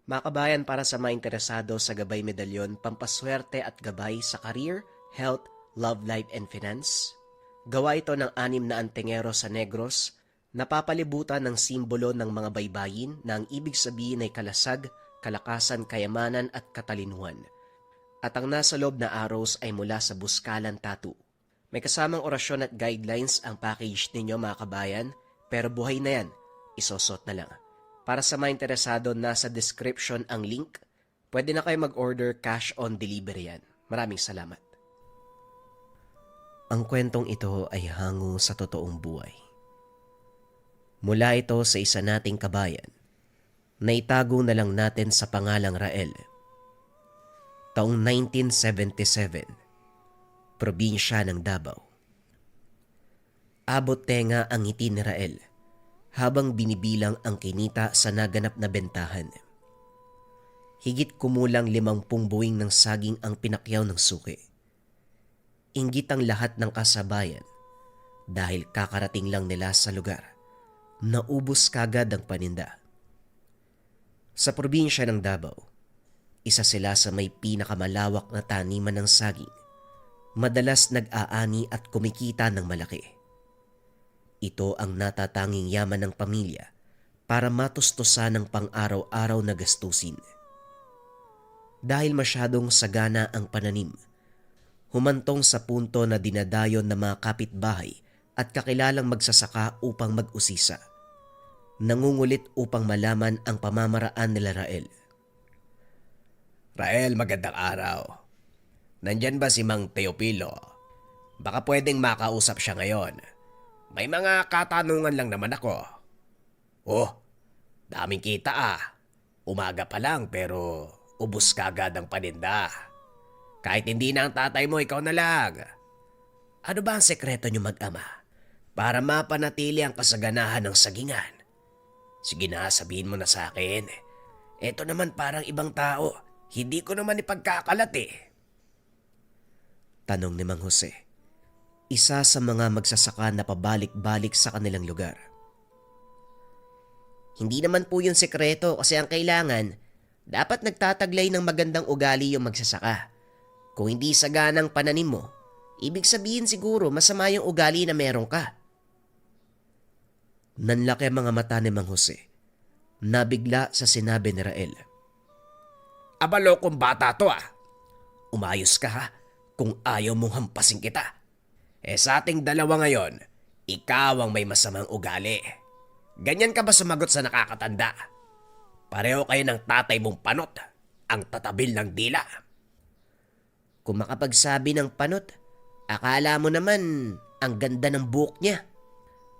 Mga kabayan, para sa mga interesado sa Gabay Medalyon, pampaswerte at gabay sa career, health, love life and finance. Gawa ito ng 6 na sa Negros, napapalibutan ng simbolo ng mga baybayin na ang ibig sabihin ay kalasag, kalakasan, kayamanan at katalinuhan. At ang nasa loob na arrows ay mula sa Buskalan Tattoo. May kasamang orasyon at guidelines ang package ninyo mga kabayan, pero buhay na yan, isosot na lang. Para sa mga interesado, nasa description ang link. Pwede na kayo mag-order cash on delivery yan. Maraming salamat. Ang kwentong ito ay hango sa totoong buhay. Mula ito sa isa nating kabayan, na itago na lang natin sa pangalang Rael. Taong 1977, probinsya ng Davao. Abot tenga ang ngiti ni Rael habang binibilang ang kinita sa naganap na bentahan. Higit kumulang 50 buwing ng saging ang pinakyaw ng suki. Inggit ang lahat ng kasabayan dahil kakarating lang nila sa lugar. Naubos kagad ang paninda. Sa probinsya ng Davao, isa sila sa may pinakamalawak na taniman ng saging. Madalas nag-aani at kumikita ng malaki. Ito ang natatanging yaman ng pamilya para matustusan ng pang-araw-araw na gastusin. Dahil masyadong sagana ang pananim, humantong sa punto na dinadayon ng mga kapitbahay at kakilalang magsasaka upang mag-usisa. Nangungulit upang malaman ang pamamaraan nila Rael. Rael, magandang araw. Nandyan ba si Mang Teopilo? Baka pwedeng makausap siya ngayon. May mga katanungan lang naman ako. Oh, daming kita ah. Umaga pa lang pero ubos kagad ang paninda. Kahit hindi na ang tatay mo, ikaw na lang. Ano ba ang sekreto niyo mag-ama para mapanatili ang kasaganahan ng sagingan? Sige na, sabihin mo na sa akin. Eto naman parang ibang tao. Hindi ko naman ipagkakalat eh. Tanong ni Mang Jose, isa sa mga magsasaka na pabalik-balik sa kanilang lugar. Hindi naman po yung sekreto kasi ang kailangan, dapat nagtataglay ng magandang ugali yung magsasaka. Kung hindi saganang pananim mo, ibig sabihin siguro masama yung ugali na meron ka. Nanlaki ang mga mata ni Mang Jose. Nabigla sa sinabi ni Rael. Abalo kong bata to ah. Umayos ka ha kung ayaw mong hampasin kita. Sa ating dalawa ngayon, ikaw ang may masamang ugali. Ganyan ka ba sumagot sa nakakatanda? Pareho kayo ng tatay mong panot, ang tatabil ng dila. Kung makapagsabi ng panot, akala mo naman ang ganda ng buhok niya.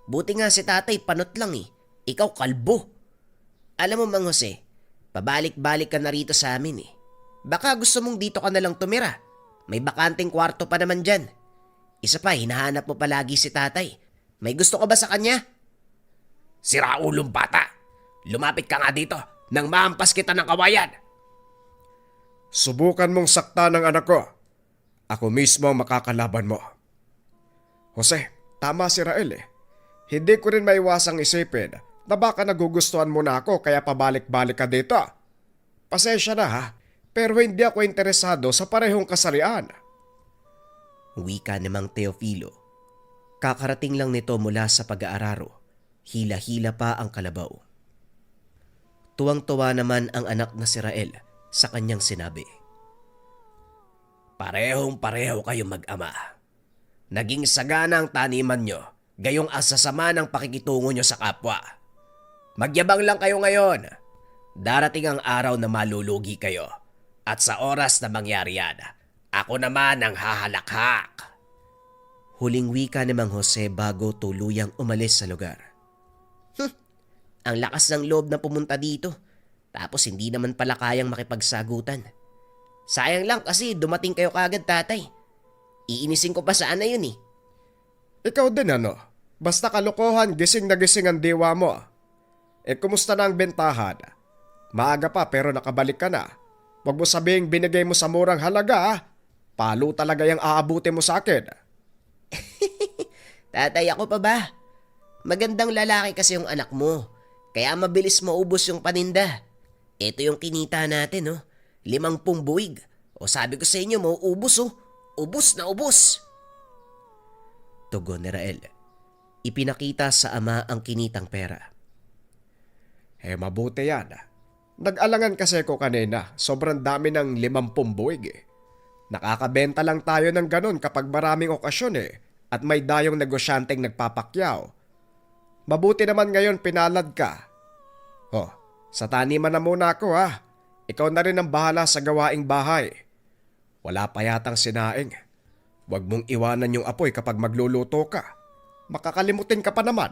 Buti nga si tatay panot lang eh, ikaw kalbo. Alam mo Mang Jose, pabalik-balik ka na rito sa amin eh. Baka gusto mong dito ka na lang tumira. May bakanting kwarto pa naman dyan. Isa pa, hinahanap mo palagi si tatay. May gusto ka ba sa kanya? Siraulong bata! Lumapit ka nga dito nang mahampas kita ng kawayan. Subukan mong sakta ng anak ko. Ako mismo ang makakalaban mo. Jose, tama si Rael eh. Hindi ko rin maiwasang isipin na baka nagugustuhan mo na ako kaya pabalik-balik ka dito. Pasensya na ha, pero hindi ako interesado sa parehong kasarian. Wika ni Mang Teofilo. Kakarating lang nito mula sa pag-aararo. Hila-hila pa ang kalabaw. Tuwang-tuwa naman ang anak na si Rael sa kanyang sinabi. Parehong-pareho kayo mag-ama. Naging sagana ang taniman nyo, gayong asasama ng pakikitungo nyo sa kapwa. Magyabang lang kayo ngayon. Darating ang araw na malulugi kayo. At sa oras na mangyari yan, ako naman ang hahalakhak. Huling wika ni Mang Jose bago tuluyang umalis sa lugar. Ang lakas ng loob na pumunta dito. Tapos hindi naman pala kayang makipagsagutan. Sayang lang kasi dumating kayo kagad tatay. Iinisin ko pa sana yun eh. Ikaw din ano? Basta kalokohan, gising na gising ang diwa mo. Kumusta na ang bentahan? Maaga pa pero nakabalik ka na. Huwag mo sabihing binigay mo sa murang halaga ah. Palo talaga yung aabuti mo sa akin. Tatay, ako pa ba? Magandang lalaki kasi yung anak mo. Kaya mabilis maubos yung paninda. Ito yung kinita natin, oh. 50 buwig. O sabi ko sa inyo, mauubos, oh. Ubos na ubos. Tugon ni Rael. Ipinakita sa ama ang kinitang pera. Mabuti yan. Nag-alangan kasi ko kanina, sobrang dami ng 50 buwig eh. Nakakabenta lang tayo ng ganun kapag maraming okasyon eh, at may dayong negosyanteng nagpapakyaw. Mabuti naman ngayon pinalad ka. Sa taniman na muna ako ha. Ikaw na rin ang bahala sa gawaing bahay. Wala pa yatang sinaing. Huwag mong iwanan yung apoy kapag magluluto ka. Makakalimutin ka pa naman.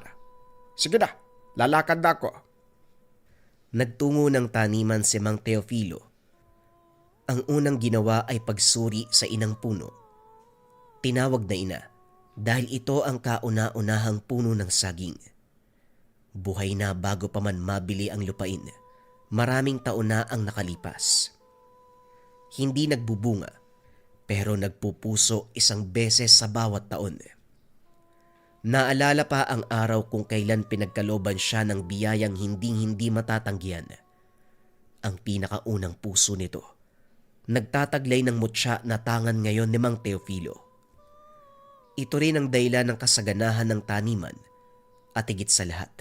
Sige na, lalakad na ako. Nagtungo ng taniman si Mang Teofilo. Ang unang ginawa ay pagsuri sa inang puno. Tinawag na ina dahil ito ang kauna-unahang puno ng saging. Buhay na bago pa man mabili ang lupain. Maraming taon na ang nakalipas. Hindi nagbubunga pero nagpupuso isang beses sa bawat taon. Naalala pa ang araw kung kailan pinagkalooban siya ng biyayang hinding-hindi matatanggihan. Ang pinakaunang puso nito, nagtataglay ng mutya na tangan ngayon ni Mang Teofilo. Ito rin ang dahilan ng kasaganahan ng taniman at higit sa lahat,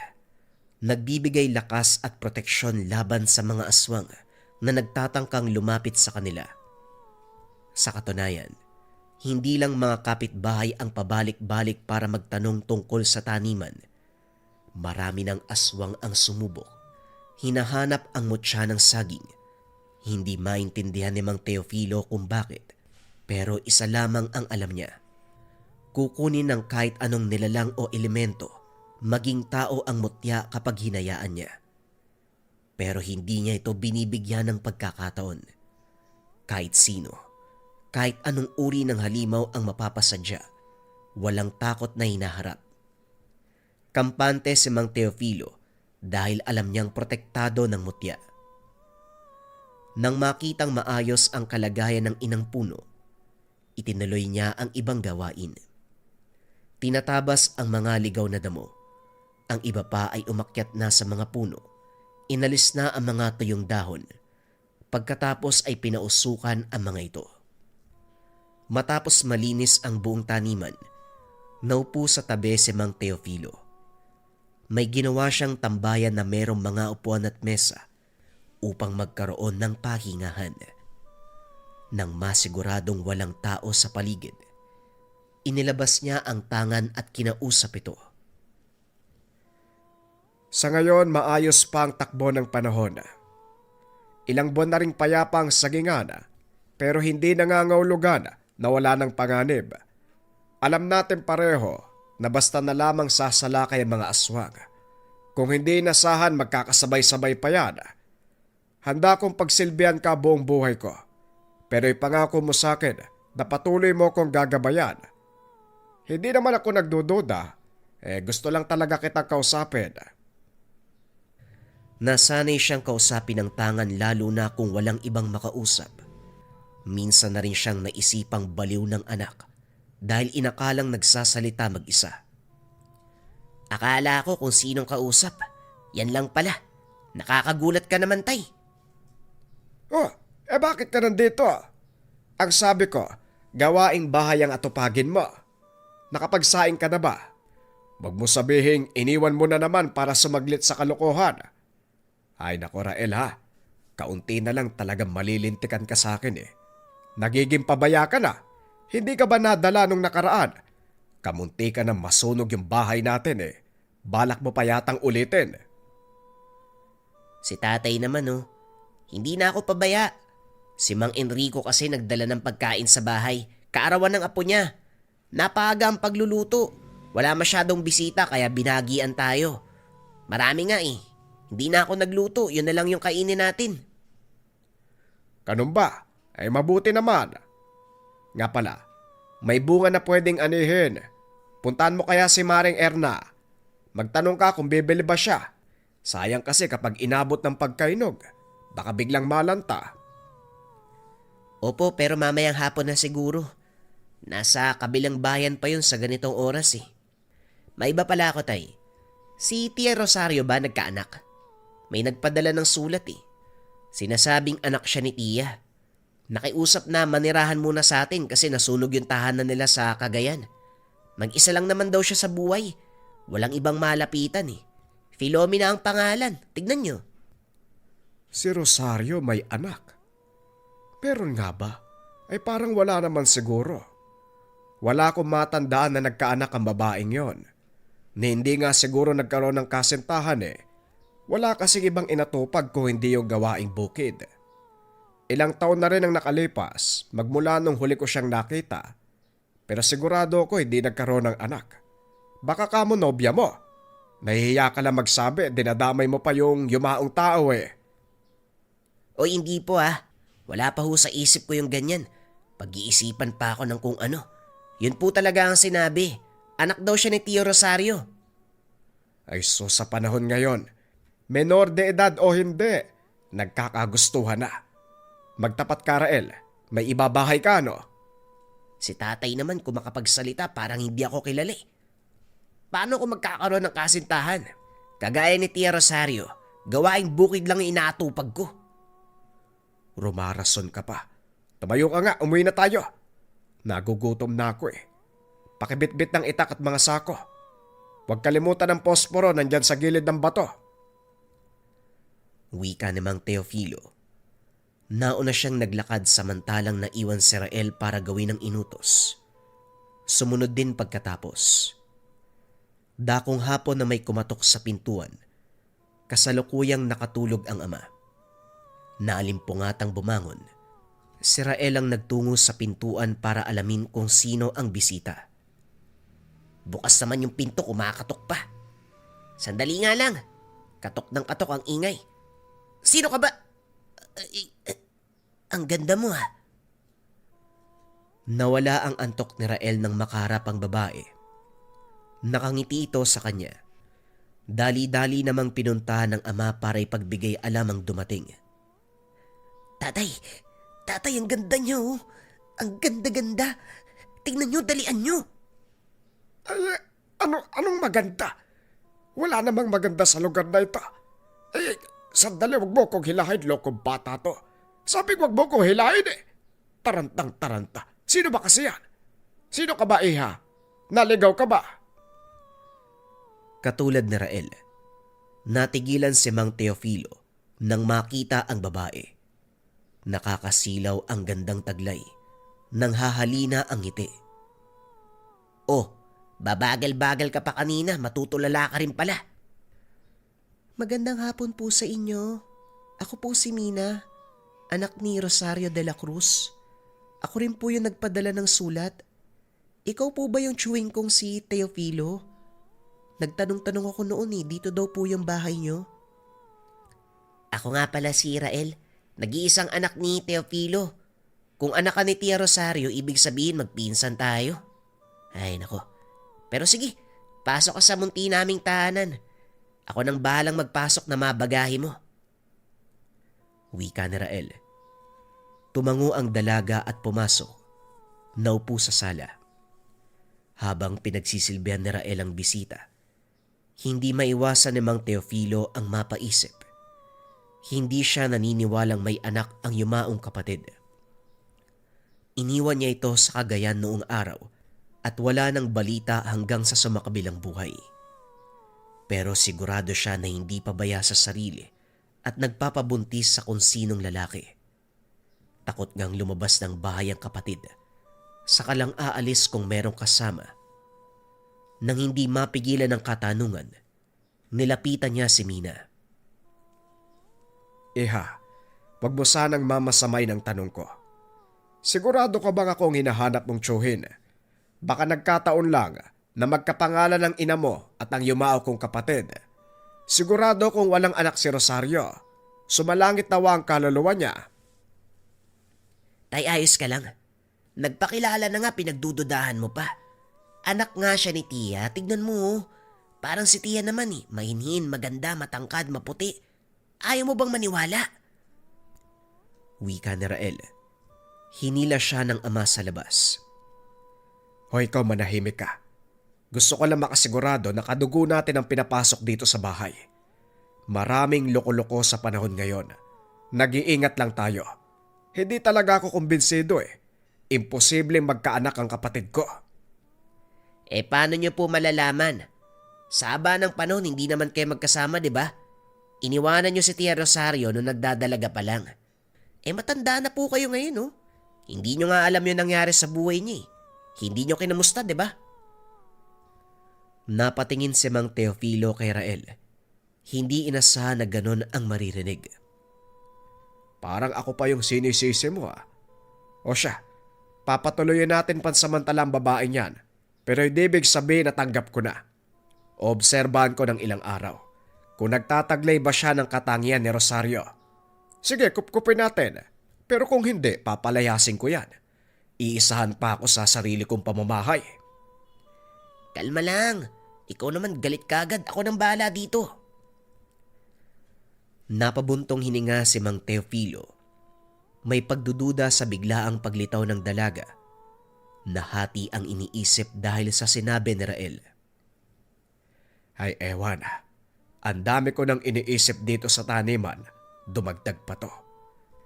nagbibigay lakas at proteksyon laban sa mga aswang na nagtatangkang lumapit sa kanila. Sa katunayan, hindi lang mga kapitbahay ang pabalik-balik para magtanong tungkol sa taniman. Marami ng aswang ang sumubok. Hinahanap ang mutya ng saging. Hindi maintindihan ni Mang Teofilo kung bakit, pero isa lamang ang alam niya. Kukunin ng kahit anong nilalang o elemento, maging tao ang mutya kapag hinayaan niya. Pero hindi niya ito binibigyan ng pagkakataon. Kahit sino, kahit anong uri ng halimaw ang mapapasadya, walang takot na hinaharap. Kampante si Mang Teofilo dahil alam niyang protektado ng mutya. Nang makitang maayos ang kalagayan ng inang puno, itinuloy niya ang ibang gawain. Tinatabas ang mga ligaw na damo. Ang iba pa ay umakyat na sa mga puno. Inalis na ang mga tuyong dahon. Pagkatapos ay pinausukan ang mga ito. Matapos malinis ang buong taniman, naupo sa tabi si Mang Teofilo. May ginawa siyang tambayan na merong mga upuan at mesa upang magkaroon ng pahingahan. Nang masiguradong walang tao sa paligid, inilabas niya ang tangan at kinausap ito. Sa ngayon, maayos pa ang takbo ng panahon. Ilang buwan na ring payapa ang sagingan, pero hindi nangangahulugan na wala ng panganib. Alam natin pareho na basta na lamang sasalakay ang mga aswang. Kung hindi inasahan, magkakasabay-sabay pa yan. Handa kong pagsilbihan ka buong buhay ko. Pero ipangako mo sa akin na patuloy mo kong gagabayan. Hindi naman ako nagdududa. Gusto lang talaga kitang kausapin. Nasanay siyang kausapin ng tangan lalo na kung walang ibang makausap. Minsan na rin siyang naisipang baliw ng anak dahil inakalang nagsasalita mag-isa. Akala ko kung sinong kausap. Yan lang pala. Nakakagulat ka naman, tay. Bakit ka nandito? Ang sabi ko, gawaing bahay ang atupagin mo. Nakapagsaing ka na ba? Wag mo sabihing iniwan mo na naman para sumaglit sa kalokohan. Ay nako Rael ha, kaunti na lang talagang malilintikan ka sa akin eh. Nagiging pabaya ka na. Hindi ka ba nadala nung nakaraan? Kamunti ka na masunog yung bahay natin eh. Balak mo pa yatang ulitin. Si tatay naman hindi na ako pabaya. Si Mang Enrico kasi nagdala ng pagkain sa bahay. Kaarawan ng apo niya. Napaaga ang pagluluto. Wala masyadong bisita kaya binagian tayo. Marami nga eh. Hindi na ako nagluto. Yun na lang yung kainin natin. Ganun ba? Ay mabuti naman. Nga pala, may bunga na pwedeng anihin. Puntahan mo kaya si Maring Erna. Magtanong ka kung bibili ba siya. Sayang kasi kapag inabot ng pagkainog, baka biglang malanta. Opo, pero mamayang hapon na siguro. Nasa kabilang bayan pa yun sa ganitong oras eh. May iba pala ako, tay. Si Tia Rosario ba nagkaanak? May nagpadala ng sulat eh. Sinasabing anak siya ni Tia. Nakiusap na manirahan muna sa atin kasi nasunog yung tahanan nila sa Cagayan. Mag-isa lang naman daw siya sa buhay. Walang ibang malapitan eh. Filomena ang pangalan. Tignan nyo. Si Rosario may anak. Meron nga ba? Ay parang wala naman siguro. Wala akong matandaan na nagkaanak ang babaeng yon. Ni hindi nga siguro nagkaroon ng kasintahan eh. Wala kasing ibang inatupag kung hindi yung gawaing bukid. Ilang taon na rin ang nakalipas magmula nung huli ko siyang nakita. Pero sigurado ako hindi nagkaroon ng anak. Baka kamo nobya mo. Nahihiya ka lang magsabi, dinadamay mo pa yung yumaong tao eh. O hindi po ah. Wala pa ho sa isip ko yung ganyan. Pag-iisipan pa ako ng kung ano. Yun po talaga ang sinabi. Anak daw siya ni Tio Rosario. Ay so sa panahon ngayon, menor de edad o hindi, nagkakagustuhan na. Magtapat ka Rael, may ibabahay ka no? Si tatay naman kung makapagsalita parang hindi ako kilala eh. Paano kung magkakaroon ng kasintahan? Kagaya ni Tia Rosario, gawaing bukid lang yung inaatupag ko. Rumarason ka pa. Tumayo ka nga, umuwi na tayo. Nagugutom na ako eh. Pakibitbit ng itak at mga sako. Huwag kalimutan ng posporo nandyan sa gilid ng bato. Wika ni Mang Teofilo. Nauna siyang naglakad samantalang naiwan si Rael para gawin ang inutos. Sumunod din pagkatapos. Dakong hapon na may kumatok sa pintuan, kasalukuyang nakatulog ang ama. Naalimpungatang bumangon, si Rael ang nagtungo sa pintuan para alamin kung sino ang bisita. Bukas naman yung pinto, kumakatok pa. Sandali nga lang. Katok ng katok ang ingay. Sino ka ba? Ang ganda mo ha. Nawala ang antok ni Rael nang makaharap ang babae. Nakangiti ito sa kanya. Dali-dali namang pinuntahan ng ama para ipagbigay alam ang dumating. Tatay, ang ganda niyo. Ang ganda-ganda. Tingnan niyo, dalian niyo. Ay, anong maganda? Wala namang maganda sa lugar na ito. Eh, sandali, wag mo kong hilahin, lokong bata to. Sabi wag mo kong hilahin eh. Tarantang-taranta. Sino ba kasi yan? Sino ka ba, iha? Naligaw ka ba? Katulad ni Rael, natigilan si Mang Teofilo nang makita ang babae. Nakakasilaw ang gandang taglay, nang hahalina ang ngiti. Oh, babagal-bagal ka pa kanina, matutulala ka rin pala. Magandang hapon po sa inyo. Ako po si Mina, anak ni Rosario de la Cruz. Ako rin po yung nagpadala ng sulat. Ikaw po ba yung chewing kong si Teofilo? Nagtanong-tanong ako noon dito daw po yung bahay nyo. Ako nga pala si Rael, nag-iisang anak ni Teofilo. Kung anak ka ni Tia Rosario, ibig sabihin magpinsan tayo. Ay nako. Pero sige, pasok ka sa munti naming tahanan. Ako nang bahalang magpasok na mabagahe mo. Wika ni Rael. Tumango ang dalaga at pumasok. Naupo sa sala. Habang pinagsisilbihan ni Rael ang bisita, hindi maiwasan ni Mang Teofilo ang mapaisip. Hindi siya naniniwalang may anak ang yumaong kapatid. Iniwan niya ito sa Cagayan noong araw at wala nang balita hanggang sa sumakabilang buhay. Pero sigurado siya na hindi pabaya sa sarili at nagpapabuntis sa kung sinong lalaki. Takot ngang lumabas ng bahay ang kapatid. Saka lang aalis kung merong kasama. Nang hindi mapigilan ng katanungan, nilapitan niya si Mina. Iha, wag mo sanang mamasamay ng tanong ko. Sigurado ka bang ako ang hinahanap mong tsuhin? Baka nagkataon lang na magkapangalan ng ina mo at ang yumao kong kapatid. Sigurado kung walang anak si Rosario. Sumalangit nawa ang kaluluwa niya. Tay, ayos ka lang. Nagpakilala na nga, pinagdududahan mo pa. Anak nga siya ni Tia, tignan mo. Parang si Tia naman mahinhin, maganda, matangkad, maputi. Ayaw mo bang maniwala? Wika ni Rael. Hinila siya ng ama sa labas. Hoy, ikaw manahimik ka. Gusto ko lang makasigurado na kadugo natin ang pinapasok dito sa bahay. Maraming loko-loko sa panahon ngayon. Nag-iingat lang tayo. Hindi talaga ako kumbinsido eh. Imposibleng magkaanak ang kapatid ko. Paano nyo po malalaman? Sa haba ng panahon, hindi naman kayo magkasama, di ba? Iniwanan nyo si Tia Rosario nung nagdadalaga pa lang. Matanda na po kayo ngayon, no? Hindi nyo nga alam yung nangyari sa buhay niya eh. Hindi nyo kinamusta, di ba? Napatingin si Mang Teofilo kay Rael. Hindi inasahan na ganon ang maririnig. Parang ako pa yung sinisisi mo ah. O siya, papatuloyin natin pansamantalang babae niyan. Pero hindi ibig sabihin na tanggap ko na. Obserbahan ko ng ilang araw kung nagtataglay ba siya ng katangian ni Rosario. Sige, kupkupin natin. Pero kung hindi, papalayasin ko yan. Iisahan pa ako sa sarili kong pamamahay. Kalma lang. Ikaw naman galit kagad. Ako nang bahala dito. Napabuntong hininga si Mang Teofilo. May pagdududa sa biglaang paglitaw ng dalaga. Nahati ang iniisip dahil sa sinabi ni Rael. Ay ewan, ang dami ko nang iniisip dito sa taniman. Dumagdag pa to.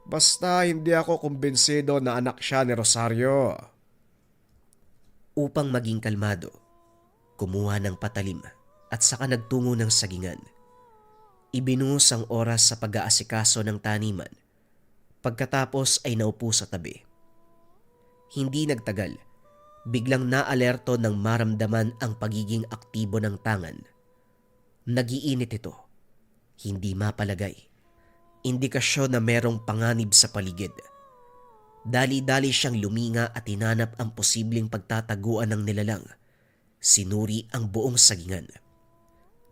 Basta hindi ako kumbinsido na anak siya ni Rosario. Upang maging kalmado, kumuha ng patalim at saka nagtungo ng sagingan. Ibinuhos ang oras sa pag-aasikaso ng taniman. Pagkatapos ay naupo sa tabi. Hindi nagtagal, biglang naalerto ng maramdaman ang pagiging aktibo ng tangan. Nagiinit ito, hindi mapalagay. Indikasyon na merong panganib sa paligid. Dali-dali siyang luminga at hinanap ang posibleng pagtataguan ng nilalang. Sinuri ang buong sagingan.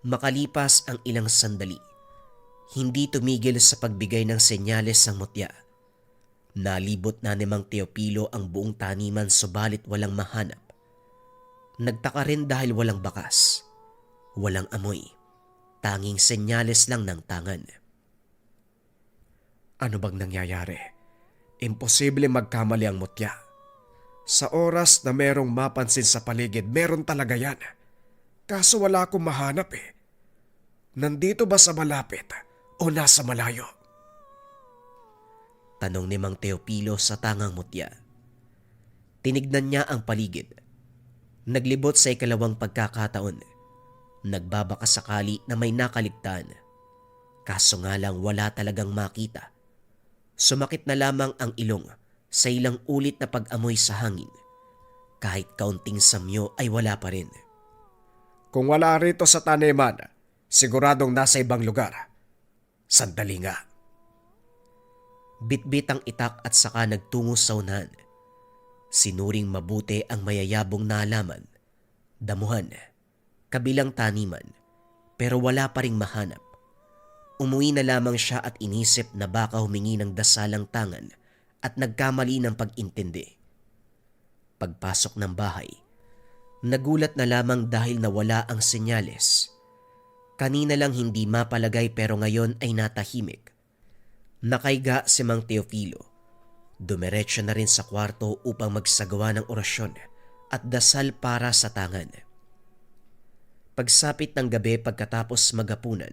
Makalipas ang ilang sandali, hindi tumigil sa pagbigay ng senyales ang mutya. Nalibot na ni Mang Teofilo ang buong taniman subalit walang mahanap. Nagtaka rin dahil walang bakas, walang amoy, tanging senyales lang ng tangan. Ano bang nangyayari? Imposible magkamali ang mutya. Sa oras na merong mapansin sa paligid, meron talaga yan. Kaso wala akong mahanap eh. Nandito ba sa malapit o nasa malayo? Tanong ni Mang Teofilo sa tangang mutya. Tinignan niya ang paligid. Naglibot sa ikalawang pagkakataon. Nagbabaka sakali na may nakaligtaan. Kaso nga lang wala talagang makita. Sumakit na lamang ang ilong sa ilang ulit na pag-amoy sa hangin. Kahit kaunting samyo ay wala pa rin. Kung wala rito sa taniman, siguradong nasa ibang lugar. Sandali nga. Bitbit ang itak at saka nagtungo sa unahan. Sinuring mabuti ang mayayabong nalaman. Damuhan, kabilang taniman, pero wala pa ring mahanap. Umuwi na lamang siya at inisip na baka humingi ng dasalang tangan at nagkamali ng pag-intindi. Pagpasok ng bahay, nagulat na lamang dahil nawala ang senyales. Kanina lang hindi mapalagay pero ngayon ay natahimik. Nakaiga si Mang Teofilo. Dumiretso na rin sa kwarto upang magsagawa ng orasyon at dasal para sa tangan. Pagsapit ng gabi pagkatapos maghapunan,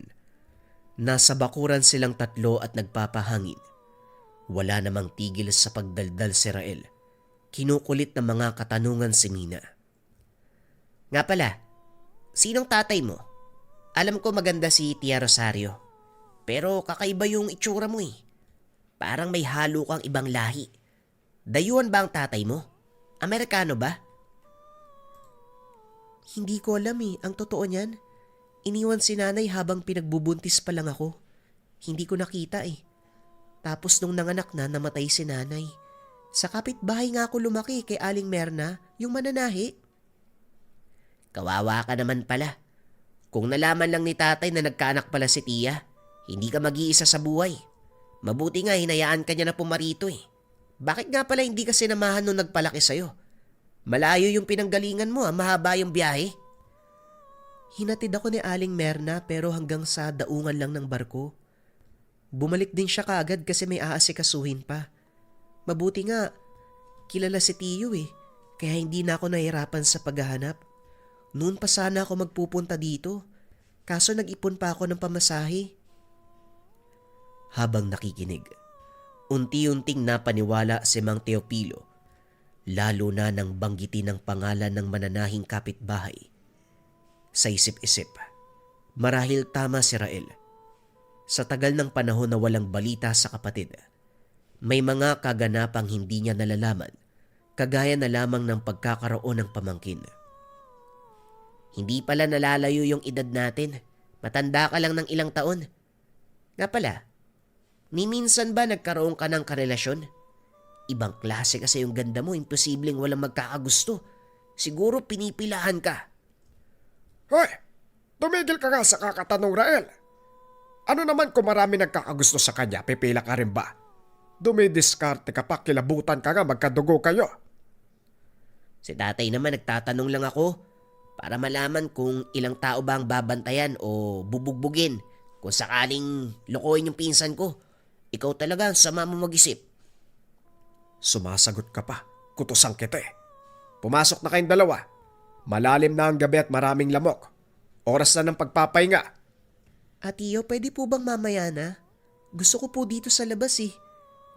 nasa bakuran silang tatlo at nagpapahangin. Wala namang tigil sa pagdaldal si Rael. Kinukulit ng mga katanungan si Mina. Nga pala, sinong tatay mo? Alam ko maganda si Tia Rosario. Pero kakaiba yung itsura mo eh. Parang may halo kang ibang lahi. Dayuhan ba ang tatay mo? Amerikano ba? Hindi ko alam ang totoo niyan. Iniwan si nanay habang pinagbubuntis pa lang ako. Hindi ko nakita eh. Tapos nung nanganak na, namatay si nanay. Sa kapitbahay nga ako lumaki kay Aling Merna, yung mananahi. Kawawa ka naman pala. Kung nalaman lang ni tatay na nagkaanak pala si Tia, hindi ka mag-iisa sa buhay. Mabuti nga hinayaan ka niya na pumarito eh. Bakit nga pala hindi ka sinamahan nung nagpalaki sa'yo? Malayo yung pinanggalingan mo mahaba yung biyahe. Hinatid ako ni Aling Merna pero hanggang sa daungan lang ng barko. Bumalik din siya kaagad kasi may aasikasuhin pa. Mabuti nga, kilala si Tiyo kaya hindi na ako nahirapan sa paghahanap. Noon pa sana ako magpupunta dito, kaso nag-ipon pa ako ng pamasahe. habang nakikinig. Unti-unting napaniwala si Mang Teopilo, lalo na nang banggitin ang pangalan ng mananahing kapitbahay. Sa isip-isip, marahil tama si Rael. Sa tagal ng panahon na walang balita sa kapatid, may mga kaganapang hindi niya nalalaman, kagaya na lamang ng pagkakaroon ng pamangkin. Hindi pala nalalayo yung edad natin. Matanda ka lang ng ilang taon. Nga pala, ni minsan ba nagkaroon ka ng karelasyon? Ibang klase kasi yung ganda mo, imposibleng walang magkakagusto. Siguro pinipilahan ka. Hoy! Tumigil ka nga sa kakatanong, Rael. Ano naman kung marami nagkakagusto sa kanya, pipila ka rin ba? Dumidiskarte ka pa, kilabutan ka nga, magkadugo kayo. Si tatay naman nagtatanong lang ako para malaman kung ilang tao ba ang babantayan o bubugbugin kung sakaling lokohin yung pinsan ko. Ikaw talaga ang sama mo mag-isip. Sumasagot ka pa, kutusang kita eh. Pumasok na kayong dalawa. Malalim na ang gabi at maraming lamok. Oras na ng pagpapahinga. Atiyo, pwede po bang mamaya na? Gusto ko po dito sa labas eh.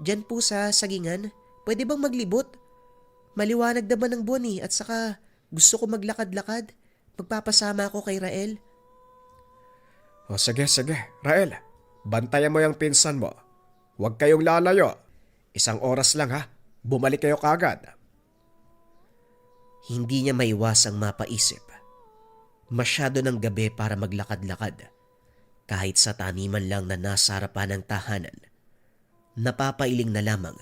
Diyan po sa sagingan. Pwede bang maglibot? Maliwanag naman ng buwan eh, at saka gusto ko maglakad-lakad. Magpapasama ako kay Rael. O sige, Rael. Bantayan mo yung pinsan mo. Huwag kayong lalayo. 1 oras lang ha. Bumalik kayo kagad. Hindi niya maiwasang mapaisip. Masyado ng gabi para maglakad-lakad. Kahit sa taniman lang na nasa harapan ng tahanan. Napapailing na lamang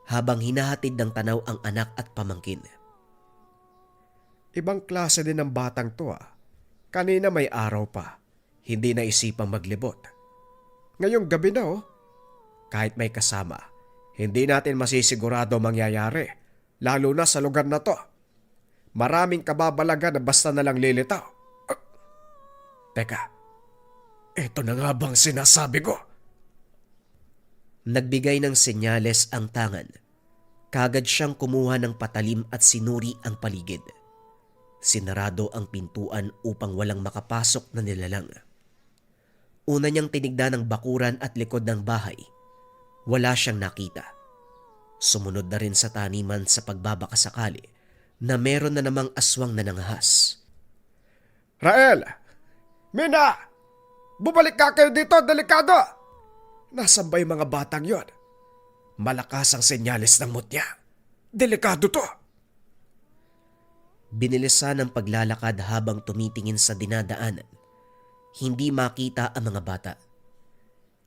habang hinahatid ng tanaw ang anak at pamangkin. Ibang klase din ng batang to ah. Kanina may araw pa. Hindi na isipang maglibot. Ngayong gabi na oh. Kahit may kasama, hindi natin masisigurado mangyayari. Lalo na sa lugar na to. Maraming kababalaga na basta na lang lilitaw. Teka, ito na nga bang sinasabi ko? Nagbigay ng senyales ang tangan. Kagad siyang kumuha ng patalim at sinuri ang paligid. Sinarado ang pintuan upang walang makapasok na nilalang. Una niyang tinignan ang bakuran at likod ng bahay. Wala siyang nakita. Sumunod na rin sa taniman sa pagbabakasakali na meron na namang aswang na nangahas. Rael! Mina! Bumalik ka kayo dito, delikado! Nasaan ba yung mga batang yon? Malakas ang senyales ng mutya. Delikado to! Binilisan ang paglalakad habang tumitingin sa dinadaanan. Hindi makita ang mga bata.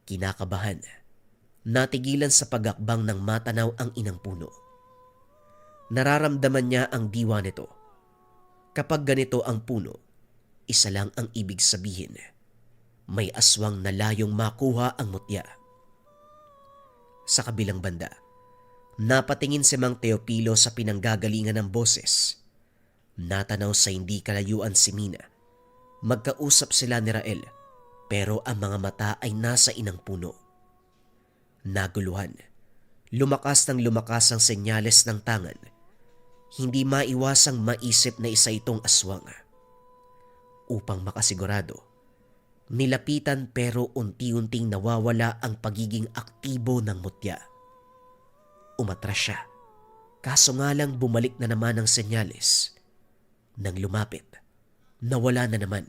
Kinakabahan. Natigilan sa pagakbang ng matanaw ang inang puno. Nararamdaman niya ang diwa nito. Kapag ganito ang puno, isa lang ang ibig sabihin. May aswang na layong makuha ang mutya. Sa kabilang banda, napatingin si Mang Teopilo sa pinanggagalingan ng boses. Natanaw sa hindi kalayuan si Mina. Magkausap sila ni Rael, pero ang mga mata ay nasa inang puno. Naguluhan. Lumakas ng lumakas ang senyales ng tangan. Hindi maiwasang maisip na isa itong aswang. Upang makasigurado, nilapitan pero unti-unting nawawala ang pagiging aktibo ng mutya. Umatras siya, kaso nga lang bumalik na naman ang senyales. Nang lumapit, nawala na naman.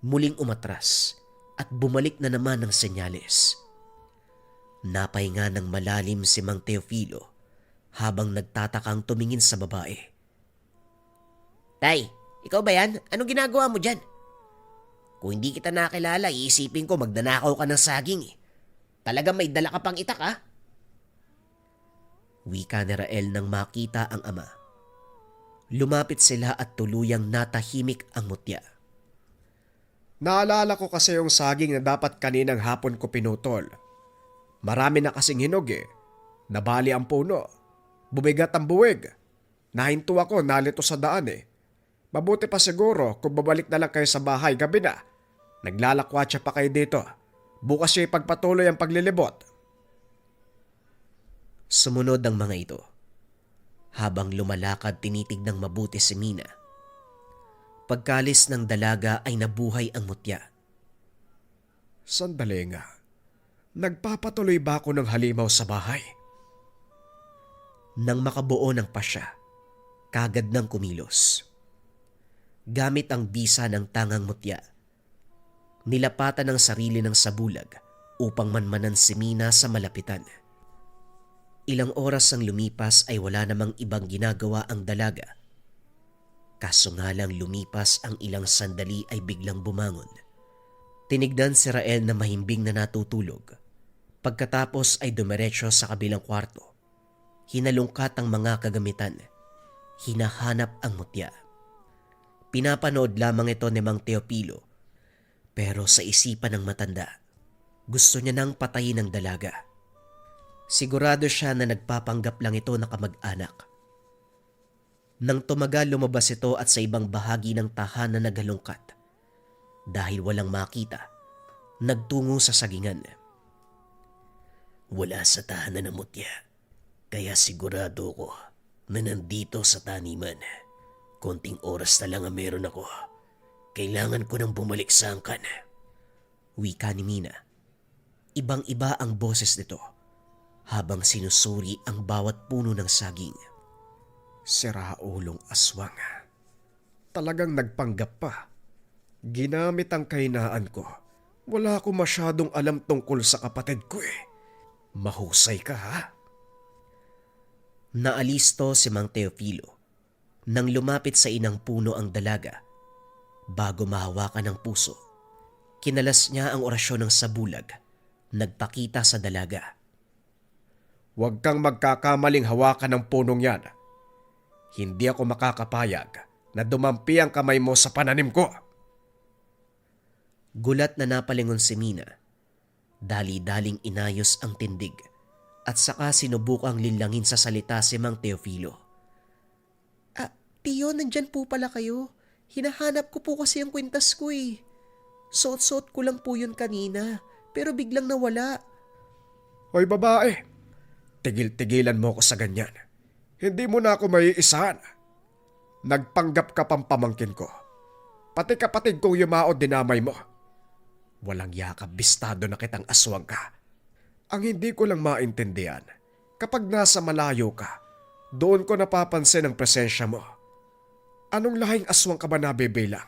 Muling umatras at bumalik na naman ang senyales. Napahinga ng malalim si Mang Teofilo habang nagtatakang tumingin sa babae. Tay, ikaw ba yan? Anong ginagawa mo dyan? Kung hindi kita nakilala, iisipin ko magdanakaw ka ng saging eh. Talagang may dala ka pang itak ah. Wika ni Rael nang makita ang ama. Lumapit sila at tuluyang natahimik ang mutya. Naalala ko kasi yung saging na dapat kaninang hapon ko pinutol. Marami na kasing hinog eh. Nabali ang puno. Bumigat ang buwig. Nahinto ako, nalito sa daan eh. Mabuti pa siguro kung babalik na lang kayo sa bahay gabi na. Naglalakwatsa pa kayo dito. Bukas siya ipagpatuloy ang paglilibot. Sumunod ang mga ito. Habang lumalakad tinitignang mabuti si Mina. Pagkalis ng dalaga ay nabuhay ang mutya. Sandali nga. Nagpapatuloy ba ako ng halimaw sa bahay? Nang makabuo ng pasya, kagad nang kumilos. Gamit ang bisa ng tangang mutya, nilapatan ang sarili ng sabulag upang manmanan si Mina sa malapitan. Ilang oras ang lumipas ay wala namang ibang ginagawa ang dalaga. Kaso nga lang lumipas ang ilang sandali ay biglang bumangon. Tinignan si Rael na mahimbing na natutulog. Pagkatapos ay dumiretso sa kabilang kwarto. Hinalungkat ang mga kagamitan. Hinahanap ang mutya. Pinapanood lamang ito ni Mang Teopilo. Pero sa isipan ng matanda, gusto niya nang patayin ang dalaga. Sigurado siya na nagpapanggap lang ito na kamag-anak. Nang tumagal lumabas ito at sa ibang bahagi ng tahanan naghalungkat. Dahil walang makita, nagtungo sa sagingan. Wala sa tahanan ng mutya, kaya sigurado ko na nandito sa taniman. Konting oras na lang ang meron ako. Kailangan ko nang bumalik sa angkan. Wika ni Mina. Ibang-iba ang boses nito habang sinusuri ang bawat puno ng saging. Siraulong aswang. Talagang nagpanggap pa. Ginamit ang kahinaan ko. Wala akong masyadong alam tungkol sa kapatid ko eh. Mahusay ka ha? Naalisto si Mang Teofilo nang lumapit sa inang puno ang dalaga. Bago mahawakan ng puso, kinalas niya ang orasyon ng sabulag, nagpakita sa dalaga. Huwag kang magkakamaling hawakan ng punong yan. Hindi ako makakapayag na dumampi ang kamay mo sa pananim ko. Gulat na napalingon si Mina. Dali-daling inayos ang tindig at saka sinubukang linlangin sa salita si Mang Teofilo. Tiyo, nandyan po pala kayo. Hinahanap ko po kasi ang kwintas ko eh. Suot-suot ko lang po yun kanina, pero biglang nawala. Hoy babae, tigil-tigilan mo ko sa ganyan. Hindi mo na ako maiisahan. Nagpanggap ka pang pamangkin ko. Pati kapatid kong yumao dinamay mo. Walang yakap, bistado na kitang aswang ka. Ang hindi ko lang maintindihan, kapag nasa malayo ka, doon ko napapansin ang presensya mo. Anong lahing aswang ka ba nabibilang?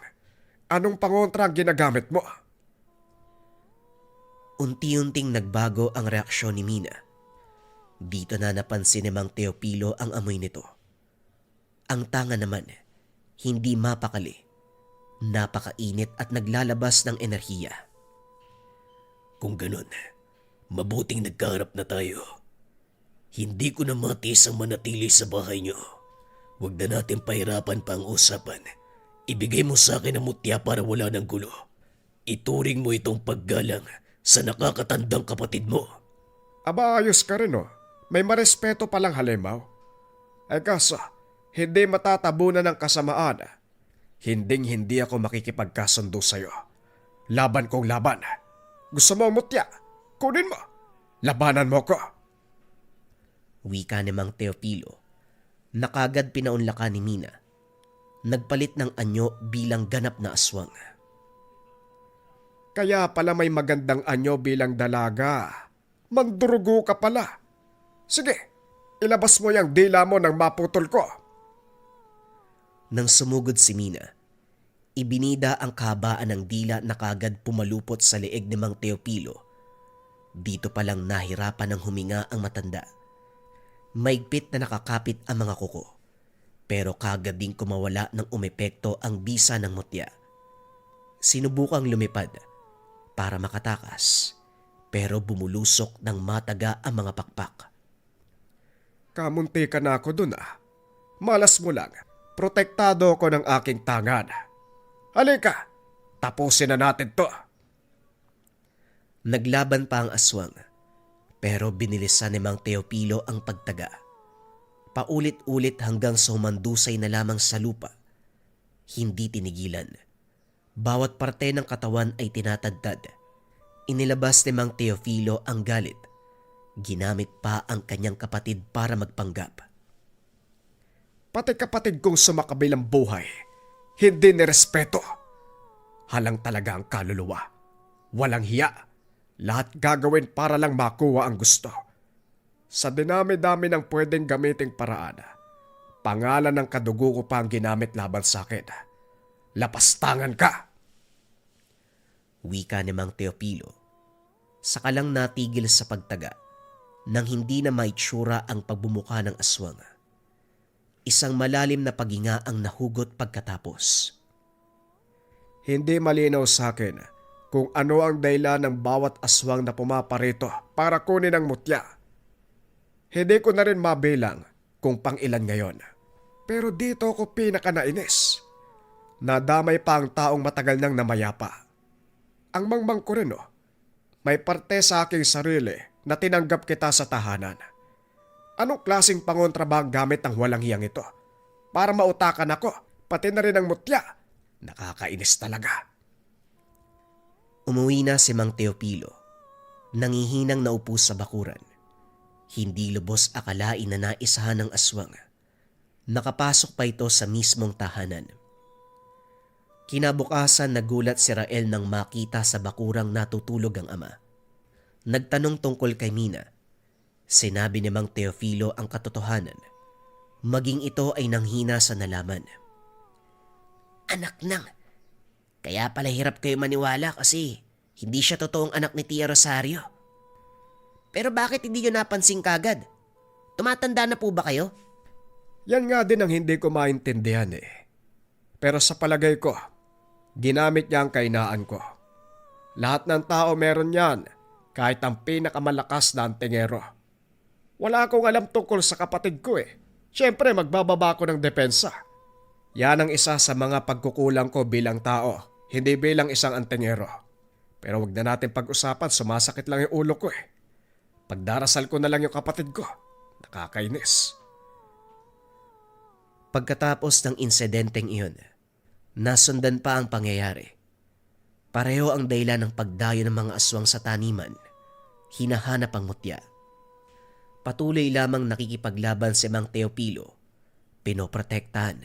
Anong pangontra ang ginagamit mo? Unti-unting nagbago ang reaksyon ni Mina. Dito na napansin ni Mang Teopilo ang amoy nito. Ang tanga naman, hindi mapakali. Napakainit at naglalabas ng enerhiya. Kung ganun, mabuting nagkaharap na tayo. Hindi ko na matis ang manatili sa bahay niyo. Huwag na natin pahirapan pa ang usapan. Ibigay mo sa akin ang mutya para wala ng gulo. Ituring mo itong paggalang sa nakakatandang kapatid mo. Aba, ayos ka rin oh. May marespeto palang halimaw. Ay kaso, hindi matatabunan ng kasamaan. Hinding-hindi ako makikipagkasundo sa'yo. Laban kong laban. Gusto mo mutya? Kunin mo. Labanan mo ko. Wika ni Mang Teopilo. Nakagad pinaunlakan ni Mina. Nagpalit ng anyo bilang ganap na aswang. Kaya pala may magandang anyo bilang dalaga. Mandurugo ka pala. Sige, ilabas mo yung dila mo nang maputol ko. Nang sumugod si Mina, ibinida ang kahabaan ng dila na kagad pumalupot sa leeg ni Mang Teopilo. Dito palang nahirapan ng huminga ang matanda. Maigpit na nakakapit ang mga kuko, pero kagad ding kumawala ng umepekto ang bisa ng mutya. Sinubukang lumipad para makatakas, pero bumulusok ng mataga ang mga pakpak. Kamunti ka na ako dun ah. Malas mo lang. Protektado ko ng aking tangan. Halika, tapusin na natin to. Naglaban pa ang aswang, pero binilisan ni Mang Teopilo ang pagtaga. Paulit-ulit hanggang sa humandusay na lamang sa lupa. Hindi tinigilan. Bawat parte ng katawan ay tinatadtad. Inilabas ni Mang Teofilo ang galit. Ginamit pa ang kanyang kapatid para magpanggap. Pati kapatid kong sumakabilang buhay, hindi nirespeto. Halang talaga ang kaluluwa. Walang hiya. Lahat gagawin para lang makuha ang gusto. Sa dinami-dami ng pwedeng gamiting paraan, pangalan ng kadugo ko pa ang ginamit laban sa akin. Lapastangan ka! Wika ni Mang Teopilo. Saka lang natigil sa pagtaga nang hindi na maitsura ang pagbumuka ng aswang. Isang malalim na paghinga ang nahugot pagkatapos. Hindi malinaw sa akin kung ano ang dahilan ng bawat aswang na pumaparito para kunin ang mutya. Hindi ko na rin mabilang kung pang ilan ngayon. Pero dito ako pinakanainis. Nadamay pa ang taong matagal nang namayapa. Ang mangmang ko rin may parte sa aking sarili na tinanggap kita sa tahanan. Anong klaseng pangontra ba ang gamit ng walang hiyang ito? Para mautakan ako, pati na rin ang mutya. Nakakainis talaga. Umuwi na si Mang Teopilo. Nangihinang naupo sa bakuran. Hindi lubos akalain na naisahan ng aswang. Nakapasok pa ito sa mismong tahanan. Kinabukasan nagulat si Rael nang makita sa bakurang natutulog ang ama. Nagtanong tungkol kay Mina. Sinabi ni Mang Teofilo ang katotohanan. Maging ito ay nanghina sa nalaman. Anak nang. Kaya pala hirap kayo maniwala kasi hindi siya totoong anak ni Tia Rosario. Pero bakit hindi nyo napansin kagad? Tumatanda na po ba kayo? Yan nga din ang hindi ko maintindihan eh. Pero sa palagay ko, ginamit niya ang kainaan ko. Lahat ng tao meron yan, kahit ang pinakamalakas na antingero. Wala akong alam tungkol sa kapatid ko eh. Siyempre magbababa ako ng depensa. Yan ang isa sa mga pagkukulang ko bilang tao, hindi bilang isang antingero. Pero wag na natin pag-usapan, sumasakit lang yung ulo ko eh. Pagdarasal ko na lang yung kapatid ko. Nakakainis. Pagkatapos ng insidenteng iyon, nasundan pa ang pangyayari. Pareho ang dahilan ng pagdayo ng mga aswang sa taniman. Hinahanap ang mutya. Patuloy lamang nakikipaglaban si Mang Teopilo. Pinoprotektahan,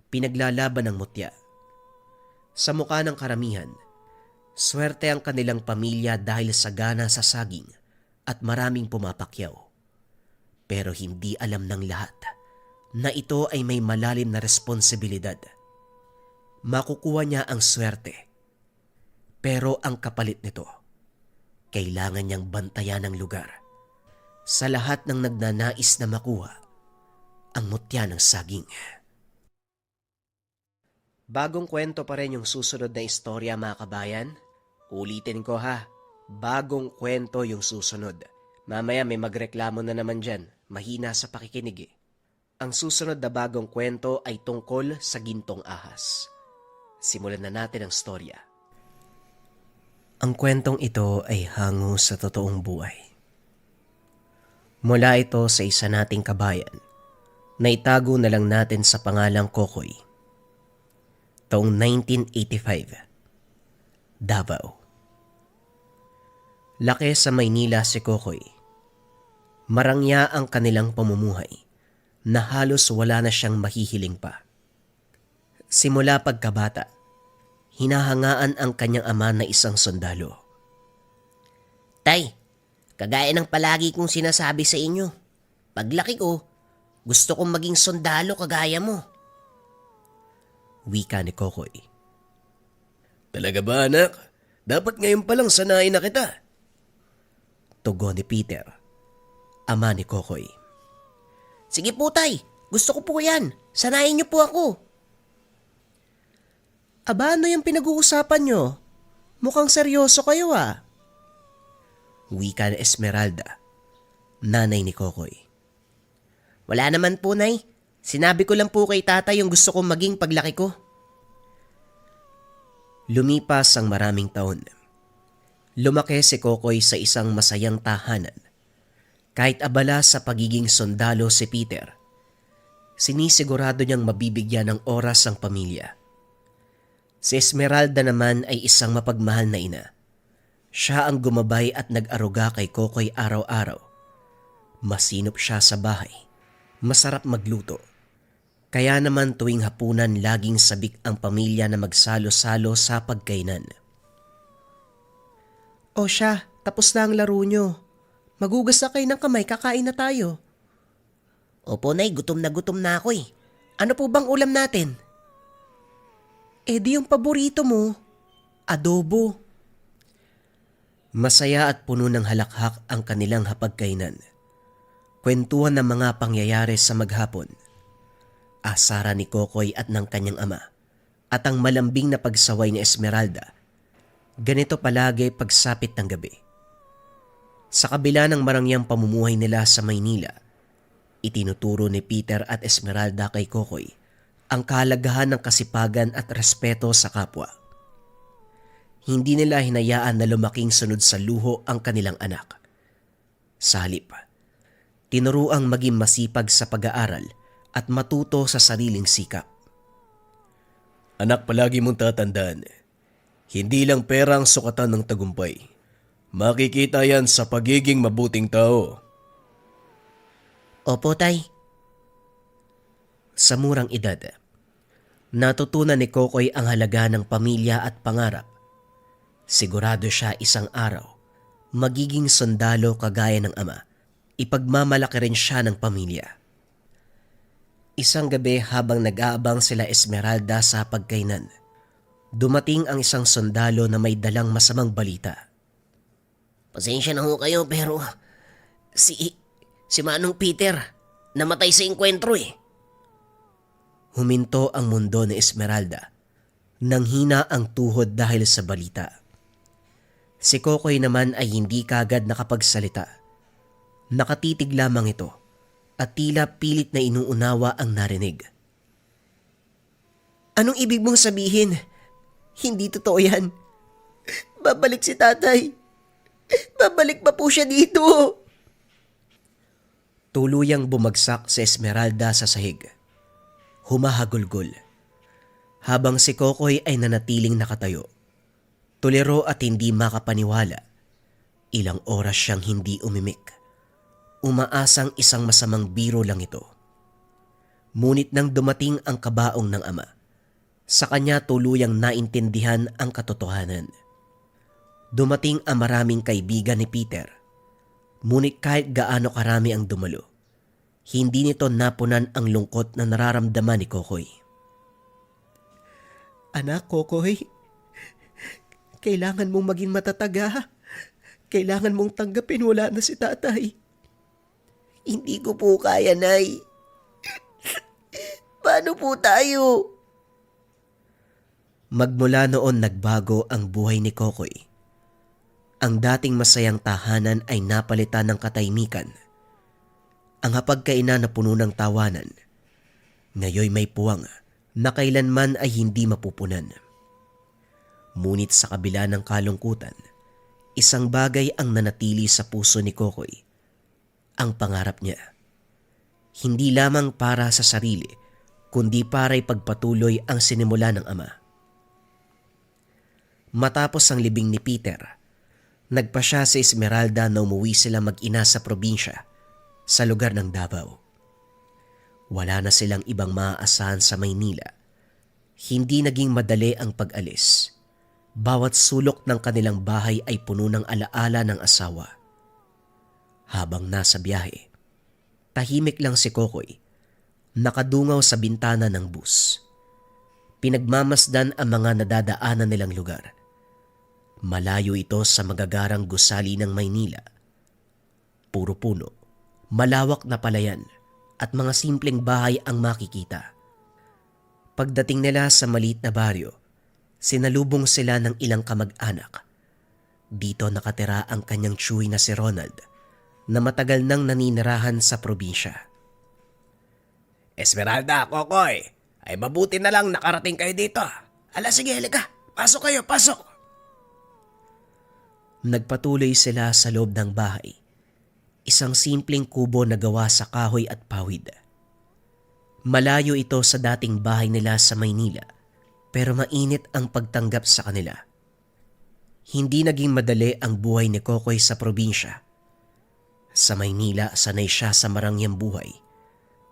pinaglalaban ng mutya. Sa mukha ng karamihan, swerte ang kanilang pamilya dahil sagana sa saging at maraming pumapakyaw. Pero hindi alam ng lahat na ito ay may malalim na responsibilidad. Makukuha niya ang swerte. Pero ang kapalit nito, kailangan niyang bantayan ang lugar sa lahat ng nagnanais na makuha ang mutya ng saging. Bagong kwento pa rin yung susunod na istorya mga kabayan. Ulitin ko ha, bagong kwento yung susunod. Mamaya may magreklamo na naman dyan, mahina sa pakikinig eh. Ang susunod na bagong kwento ay tungkol sa gintong ahas. Simulan na natin ang storya. Ang kwentong ito ay hango sa totoong buhay. Mula ito sa isa nating kabayan na itago na lang natin sa pangalang Kokoy. Taong 1985, Davao. Laki sa Maynila si Kokoy. Marangya ang kanilang pamumuhay na halos wala na siyang mahihiling pa. Simula pagkabata, hinahangaan ang kanyang ama na isang sundalo. Tay, kagaya ng palagi kong sinasabi sa inyo, paglaki ko, gusto kong maging sundalo kagaya mo. Wika ni Kokoy. Talaga ba anak? Dapat ngayon pa lang sanayin na kita. Tugon ni Peter, ama ni Kokoy. Sige po tay, gusto ko po yan. Sanayin niyo po ako. Aba, ano yung pinag-uusapan nyo? Mukhang seryoso kayo ah. Wika ni Esmeralda, nanay ni Kokoy. Wala naman po nay. Sinabi ko lang po kay tatay yung gusto kong maging paglaki ko. Lumipas ang maraming taon. Lumaki si Kokoy sa isang masayang tahanan. Kahit abala sa pagiging sundalo si Peter, sinisigurado niyang mabibigyan ng oras ang pamilya. Si Esmeralda naman ay isang mapagmahal na ina. Siya ang gumabay at nag-aruga kay Kokoy araw-araw. Masinop siya sa bahay. Masarap magluto. Kaya naman tuwing hapunan laging sabik ang pamilya na magsalo-salo sa pagkainan. O siya, Tapos na ang laro nyo. Magugas na kayo ng kamay, kakain na tayo. Opo, Nay, gutom na ako eh. Ano po bang ulam natin? Eh di yung paborito mo, adobo. Masaya at puno ng halakhak ang kanilang hapagkainan. Kwentuhan ng mga pangyayari sa maghapon. Asara ni Kokoy at ng kanyang ama at ang malambing na pagsaway ni Esmeralda. Ganito palagi pagsapit ng gabi. Sa kabila ng marangyang pamumuhay nila sa Maynila, itinuturo ni Peter at Esmeralda kay Kokoy ang kahalagahan ng kasipagan at respeto sa kapwa. Hindi nila hinayaan na lumaking sunod sa luho ang kanilang anak. Sa halip, tinuruang maging masipag sa pag-aaral at matuto sa sariling sikap. Anak, palagi mong tatandaan, hindi lang pera ang sukatan ng tagumpay. Makikita yan sa pagiging mabuting tao. Opo, Tay. Sa murang edad, natutunan ni Kokoy ang halaga ng pamilya at pangarap. Sigurado siya isang araw, magiging sundalo kagaya ng ama. Ipagmamalaki rin siya ng pamilya. Isang gabi habang nag-aabang sila Esmeralda sa pagkainan, dumating ang isang sundalo na may dalang masamang balita. Pasensya na ho kayo pero si Manong Peter namatay sa engkwentro eh. Huminto ang mundo ni Esmeralda. Nanghina ang tuhod dahil sa balita. Si Kokoy naman ay hindi kagad nakapagsalita. Nakatitig lamang ito at tila pilit na inuunawa ang narinig. Anong ibig mong sabihin? Hindi totoo yan. Babalik si tatay. Babalik pa po siya dito. Tuluyang bumagsak si Esmeralda sa sahig. Humahagulgol. Habang si Kokoy ay nanatiling nakatayo. Tuliro at hindi makapaniwala. Ilang oras siyang hindi umimik. Umaasang isang masamang biro lang ito. Ngunit nang dumating ang kabaong ng ama, sa kanya tuluyang naintindihan ang katotohanan. Dumating ang maraming kaibigan ni Peter. Ngunit kahit gaano karami ang dumalo, hindi nito napunan ang lungkot na nararamdaman ni Kokoy. Anak, Kokoy, kailangan mong maging matatag ha. Kailangan mong tanggapin wala na si tatay. Hindi ko po kaya, Nay. Paano po tayo? Magmula noon nagbago ang buhay ni Kokoy. Ang dating masayang tahanan ay napalitan ng katahimikan. Ang hapagkainan na puno ng tawanan, ngayoy may puwang na kailanman ay hindi mapupunan. Ngunit sa kabila ng kalungkutan, isang bagay ang nanatili sa puso ni Kokoy. Ang pangarap niya. Hindi lamang para sa sarili, kundi para ipagpatuloy ang sinimula ng ama. Matapos ang libing ni Peter, nagpa siya sa Esmeralda na umuwi sila mag-ina sa probinsya, sa lugar ng Davao. Wala na silang ibang maaasahan sa Maynila. Hindi naging madali ang pag-alis. Bawat sulok ng kanilang bahay ay puno ng alaala ng asawa. Habang nasa biyahe, tahimik lang si Kokoy, nakadungaw sa bintana ng bus. Pinagmamasdan ang mga nadadaanan nilang lugar. Malayo ito sa magagarang gusali ng Maynila. Puro puno, malawak na palayan at mga simpleng bahay ang makikita. Pagdating nila sa maliit na baryo, sinalubong sila ng ilang kamag-anak. Dito nakatira ang kanyang tsuy na si Ronald, na matagal nang naninirahan sa probinsya. Esmeralda, Kokoy, ay mabuti na lang nakarating kayo dito. Ala, sige, halika. Pasok kayo, pasok. Nagpatuloy sila sa loob ng bahay. Isang simpleng kubo na gawa sa kahoy at pawid. Malayo ito sa dating bahay nila sa Maynila, pero mainit ang pagtanggap sa kanila. Hindi naging madali ang buhay ni Kokoy sa probinsya. Sa Maynila, sanay siya sa marangyang buhay.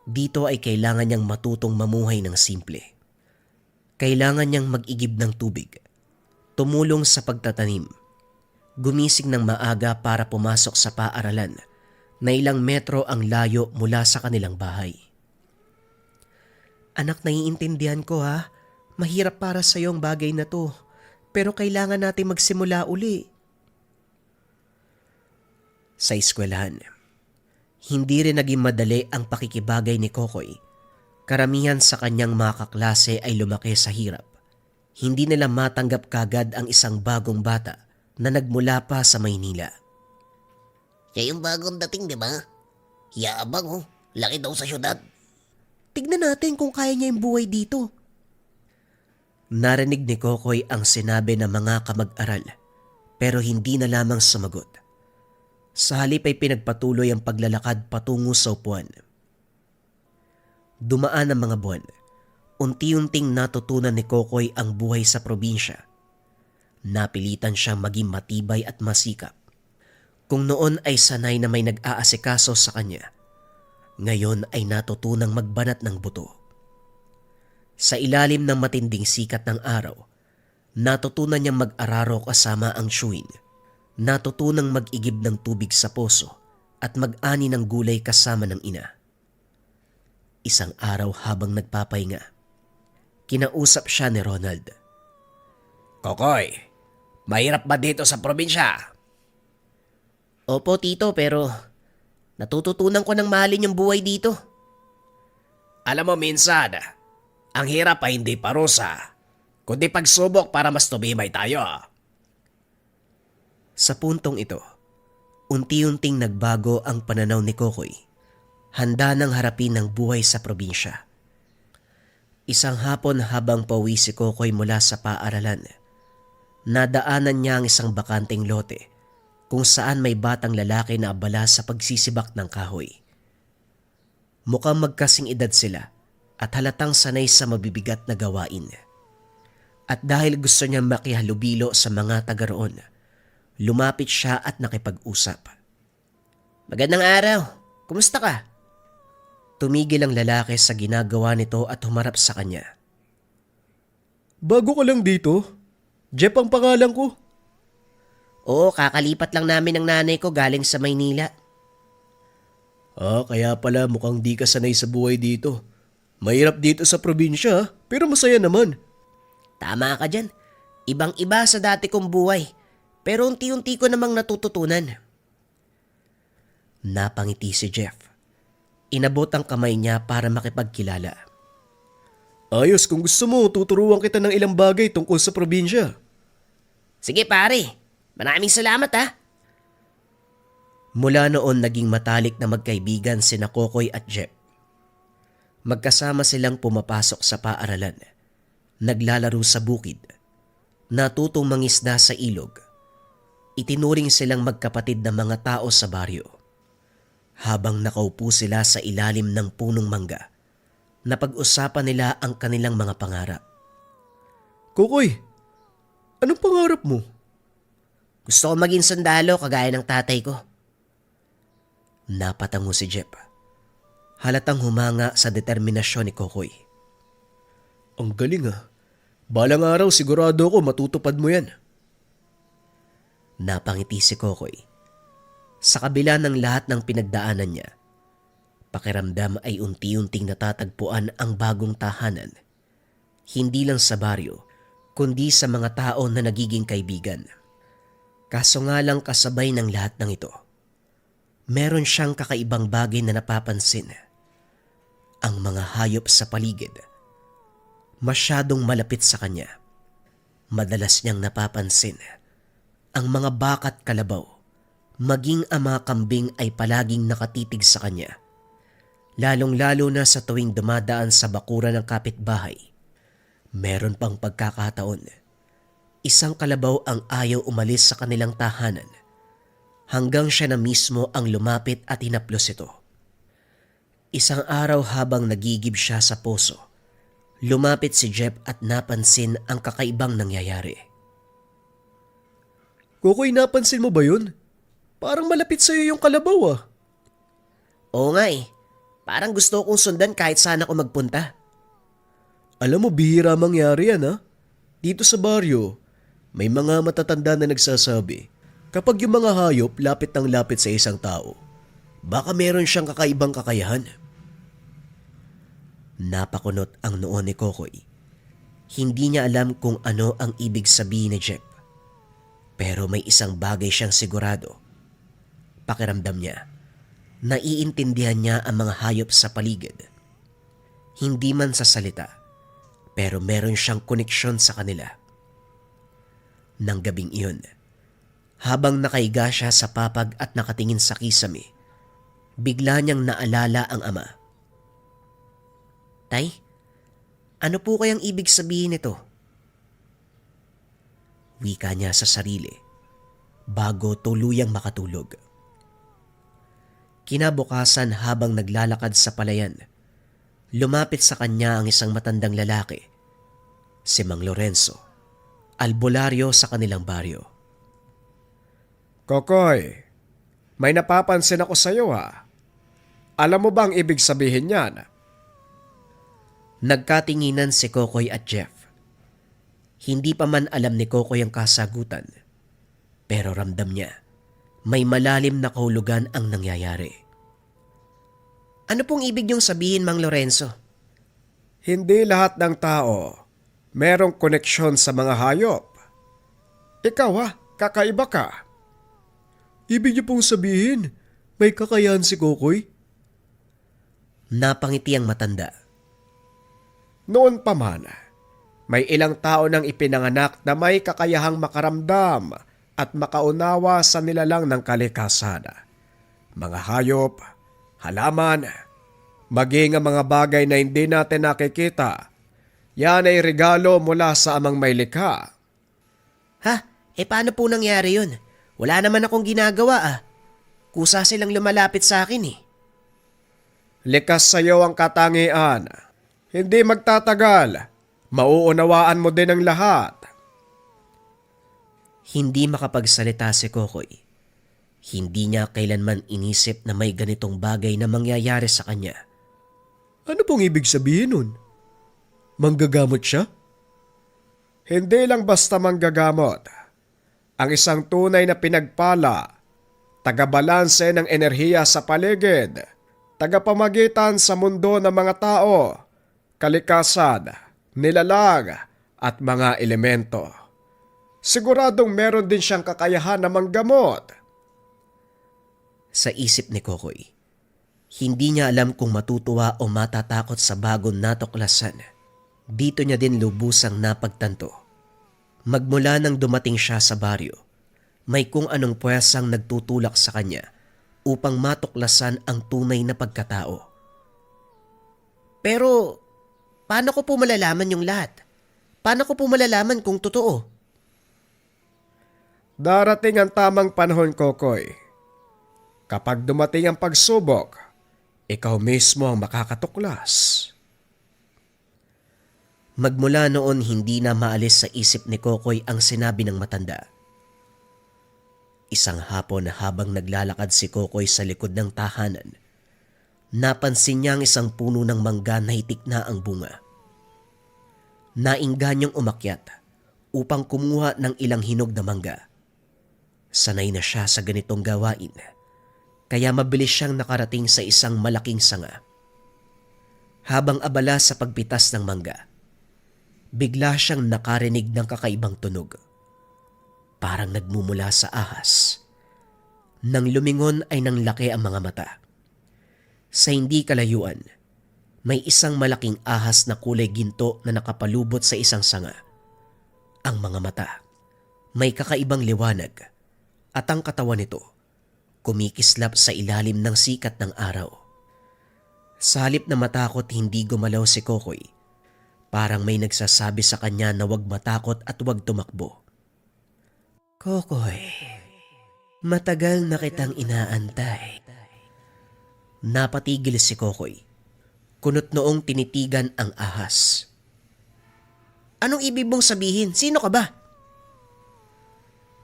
Dito ay kailangan niyang matutong mamuhay ng simple. Kailangan niyang mag-igib ng tubig, tumulong sa pagtatanim, Gumising ng maaga para pumasok sa paaralan na ilang metro ang layo mula sa kanilang bahay. Anak, naiintindihan ko ha. Mahirap para sa ang bagay na to. Pero kailangan natin magsimula uli. Sa eskwelahan, hindi rin naging madali ang pakikibagay ni Kokoy. Karamihan sa kanyang mga kaklase ay lumaki sa hirap. Hindi nila matanggap kagad ang isang bagong bata na nagmula pa sa Maynila. Siya yung bagong dating, di ba? Yabang oh. Laki daw sa syudad. Tignan natin kung kaya niya yung buhay dito. Narinig ni Kokoy ang sinabi ng mga kamag-aral pero hindi na lamang sumagot. Sa halip ay pinagpatuloy ang paglalakad patungo sa upuan. Dumaan ang mga buwan. Unti-unting natutunan ni Kokoy ang buhay sa probinsya. Napilitan siyang maging matibay at masikap. Kung noon ay sanay na may nag-aasikaso sa kanya, ngayon ay natutunang magbanat ng buto. Sa ilalim ng matinding sikat ng araw, natutunan niyang mag-araro kasama ang chewing. Natutunang mag-igib ng tubig sa poso at mag-ani ng gulay kasama ng ina. Isang araw habang nagpapahinga, kinausap siya ni Ronald. Kokoy, mahirap ba dito sa probinsya? Opo, tito, pero natututunan ko ng mahalin yung buhay dito. Alam mo minsan, ang hirap ay hindi parusa, kundi pagsubok para mas tumimay tayo. Sa puntong ito, unti-unting nagbago ang pananaw ni Kokoy. Handa nang harapin ang buhay sa probinsya. Isang hapon habang pauwi si Kokoy mula sa paaralan, nadaanan niya ang isang bakanteng lote kung saan may batang lalaki na abala sa pagsisibak ng kahoy. Mukhang magkasing edad sila at halatang sanay sa mabibigat na gawain. At dahil gusto niyang makihalubilo sa mga taga roon, lumapit siya at nakipag-usap. Magandang araw. Kumusta ka? Tumigil ang lalaki sa ginagawa nito at humarap sa kanya. Bago ka lang dito? Jeff ang pangalan ko. Oo, kakalipat lang namin ng nanay ko galing sa Maynila. Kaya pala mukhang di ka sanay sa buhay dito. Mahirap dito sa probinsya, pero masaya naman. Tama ka dyan. Ibang-iba sa dati kong buhay. Pero unti-unti ko namang natututunan. Napangiti si Jeff. Inabot ang kamay niya para makipagkilala. Ayos, kung gusto mo, tuturuan kita ng ilang bagay tungkol sa probinsya. Sige pare, maraming salamat ha. Mula noon naging matalik na magkaibigan sina Kokoy at Jeff. Magkasama silang pumapasok sa paaralan, naglalaro sa bukid, natutong mangisda sa ilog. Itinuring silang magkapatid na mga tao sa baryo. Habang nakaupo sila sa ilalim ng punong mangga, napag-usapan nila ang kanilang mga pangarap. Kokoy, anong pangarap mo? Gusto ko maging sundalo kagaya ng tatay ko. Napatango si Jeff. Halatang humanga sa determinasyon ni Kokoy. Ang galing ah. Balang araw sigurado ako matutupad mo yan. Napangiti si Kokoy. Sa kabila ng lahat ng pinagdaanan niya, pakiramdam ay unti-unting natatagpuan ang bagong tahanan. Hindi lang sa baryo, kundi sa mga tao na nagiging kaibigan. Kaso nga lang kasabay ng lahat ng ito, meron siyang kakaibang bagay na napapansin. Ang mga hayop sa paligid, masyadong malapit sa kanya. Madalas niyang napapansin ang mga baka at kalabaw, maging ang mga kambing ay palaging nakatitig sa kanya. Lalong-lalo na sa tuwing dumadaan sa bakuran ng kapitbahay. Meron pang pagkakataon, isang kalabaw ang ayaw umalis sa kanilang tahanan hanggang siya na mismo ang lumapit at hinaplos ito. Isang araw habang nagigib siya sa poso, lumapit si Jeff at napansin ang kakaibang nangyayari. Kokoy, napansin mo ba yun? Parang malapit sa'yo yung kalabaw ah. Oo nga eh. Parang gusto kong sundan kahit saan ako magpunta. Alam mo, bihira mangyari yan ha. Dito sa baryo, may mga matatanda na nagsasabi Kapag yung mga hayop lapit ng lapit sa isang tao, baka meron siyang kakaibang kakayahan. Napakunot ang noo ni Kokoy. Hindi niya alam kung ano ang ibig sabihin ni Jeff. Pero may isang bagay siyang sigurado. Pakiramdam niya, naiintindihan niya ang mga hayop sa paligid. Hindi man sa salita, pero meron siyang koneksyon sa kanila. Nang gabing iyon, habang nakaiga siya sa papag at nakatingin sa kisame, bigla niyang naalala ang ama. Tay, ano po kayang ibig sabihin nito? Wika niya sa sarili bago tuluyang makatulog. Kinabukasan habang naglalakad sa palayan, lumapit sa kanya ang isang matandang lalaki, si Mang Lorenzo, albularyo sa kanilang baryo. Kokoy, may napapansin ako sa iyo ha. Alam mo bang ibig sabihin niyan? Nagkatinginan si Kokoy at Jeff. Hindi pa man alam ni Kokoy ang kasagutan, pero ramdam niya may malalim na kahulugan ang nangyayari. Ano pong ibig niyong sabihin, Mang Lorenzo? Hindi lahat ng tao merong koneksyon sa mga hayop. Ikaw ha, kakaiba ka. Ibig niyo pong sabihin, may kakayahan si Kokoy? Napangiti ang matanda. Noon pa man, may ilang tao nang ipinanganak na may kakayahang makaramdam at makaunawa sa nilalang ng kalikasan. Mga hayop, halaman, maging ang mga bagay na hindi natin nakikita. Yan ay regalo mula sa amang may likha. Ha? Paano po nangyari yun? Wala naman akong ginagawa ah. Kusa silang lumalapit sa akin eh. Likas sa iyo ang katangian. Hindi magtatagal. Mauunawaan mo din ang lahat. Hindi makapagsalita si Kokoy. Hindi niya kailanman inisip na may ganitong bagay na mangyayari sa kanya. Ano pong ibig sabihin nun? Manggagamot siya? Hindi lang basta manggagamot. Ang isang tunay na pinagpala, tagabalanse ng enerhiya sa paligid, tagapamagitan sa mundo ng mga tao, kalikasan, nilalang at mga elemento. Siguradong meron din siyang kakayahan na manggamot. Sa isip ni Kokoy, hindi niya alam kung matutuwa o matatakot sa bagong natuklasan. Dito niya din lubusang napagtanto. Magmula nang dumating siya sa baryo, may kung anong puwesang nagtutulak sa kanya upang matuklasan ang tunay na pagkatao. Pero, paano ko po malalaman yung lahat? Paano ko po malalaman kung totoo? Darating ang tamang panahon, Kokoy. Kapag dumating ang pagsubok, ikaw mismo ang makakatuklas. Magmula noon hindi na maalis sa isip ni Kokoy ang sinabi ng matanda. Isang hapon habang naglalakad si Kokoy sa likod ng tahanan, napansin niya ang isang puno ng mangga na hitik na ang bunga. Nainggan niyang umakyat upang kumuha ng ilang hinog na mangga. Sanay na siya sa ganitong gawain, kaya mabilis siyang nakarating sa isang malaking sanga. Habang abala sa pagpitas ng mangga, bigla siyang nakarinig ng kakaibang tunog. Parang nagmumula sa ahas. Nang lumingon ay nanglaki ang mga mata. Sa hindi kalayuan, may isang malaking ahas na kulay ginto na nakapalubot sa isang sanga. Ang mga mata, may kakaibang liwanag at ang katawan nito, kumikislap sa ilalim ng sikat ng araw. Sa halip na matakot hindi gumalaw si Kokoy, parang may nagsasabi sa kanya na huwag matakot at huwag tumakbo. Kokoy, matagal na kitang inaantay. Napatigil si Kokoy. Kunot noong tinitigan ang ahas. Anong ibig mong sabihin? Sino ka ba?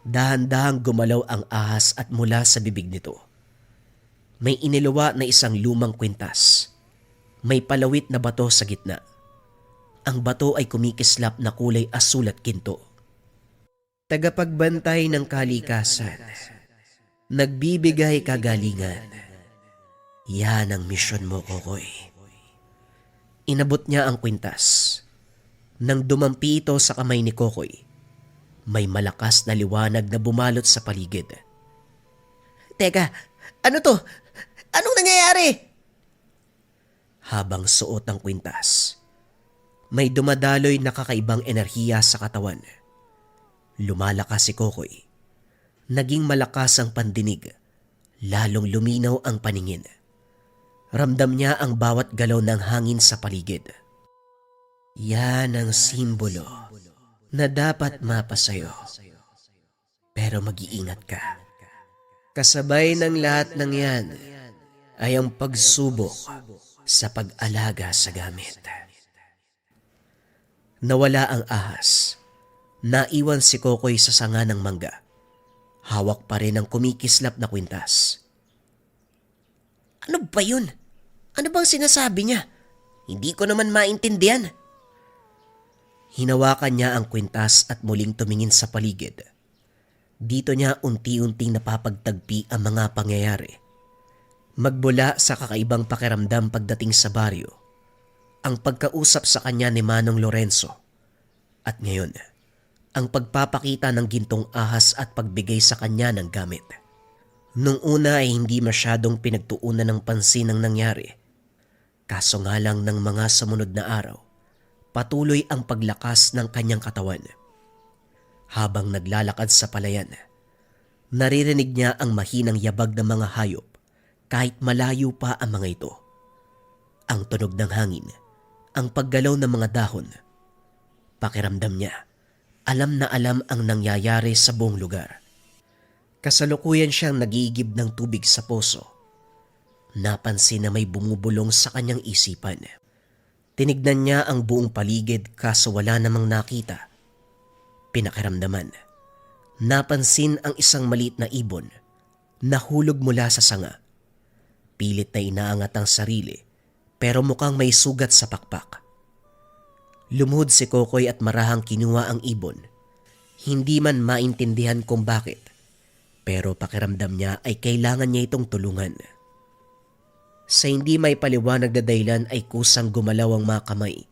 Dahan-dahang gumalaw ang ahas at mula sa bibig nito, may iniluwa na isang lumang kwintas. May palawit na bato sa gitna. Ang bato ay kumikislap na kulay asul at ginto. tagapagbantay ng kalikasan, nagbibigay kagalingan. Yan ang misyon mo, Kokoy. Inabot niya ang kwintas. Nang dumampi ito sa kamay ni Kokoy, may malakas na liwanag na bumalot sa paligid. Teka, ano to? Anong nangyayari? Habang suot ang kwintas, may dumadaloy na kakaibang enerhiya sa katawan. Lumalakas si Kokoy. Naging malakas ang pandinig, lalong luminaw ang paningin. Ramdam niya ang bawat galaw ng hangin sa paligid. Yan ang simbolo na dapat mapasayo. Pero mag-iingat ka. Kasabay ng lahat ng yan ay ang pagsubok sa pag-alaga sa gamit. Nawala ang ahas. Naiwan si Kokoy sa sanga ng mangga. Hawak pa rin ang kumikislap na kwintas. Ano ba yun? Ano bang sinasabi niya? Hindi ko naman maintindihan. Hinawakan niya ang kwintas at muling tumingin sa paligid. Dito niya unti-unting napapagtagpi ang mga pangyayari. Magbula sa kakaibang pakiramdam pagdating sa baryo, ang pagkausap sa kanya ni Manong Lorenzo, at ngayon, ang pagpapakita ng gintong ahas at pagbigay sa kanya ng gamit. Nung una ay hindi masyadong pinagtuunan ng pansin ang nangyari. Kaso nga lang ng mga sumunod na araw, patuloy ang paglakas ng kanyang katawan. Habang naglalakad sa palayan, naririnig niya ang mahinang yabag ng mga hayop kahit malayo pa ang mga ito. Ang tunog ng hangin, ang paggalaw ng mga dahon. Pakiramdam niya, alam na alam ang nangyayari sa buong lugar. Kasalukuyan siyang nag-iigib ng tubig sa poso. Napansin na may bumubulong sa kanyang isipan. Tinignan niya ang buong paligid kaso wala namang nakita. Pinakiramdaman. Napansin ang isang maliit na ibon na hulog mula sa sanga. Pilit na inaangat ang sarili pero mukhang may sugat sa pakpak. Lumuhod si Kokoy at marahang kinuha ang ibon. Hindi man maintindihan kung bakit, pero pakiramdam niya ay kailangan niya itong tulungan. Sa hindi may paliwanag na dahilan ay kusang gumalaw ang mga kamay.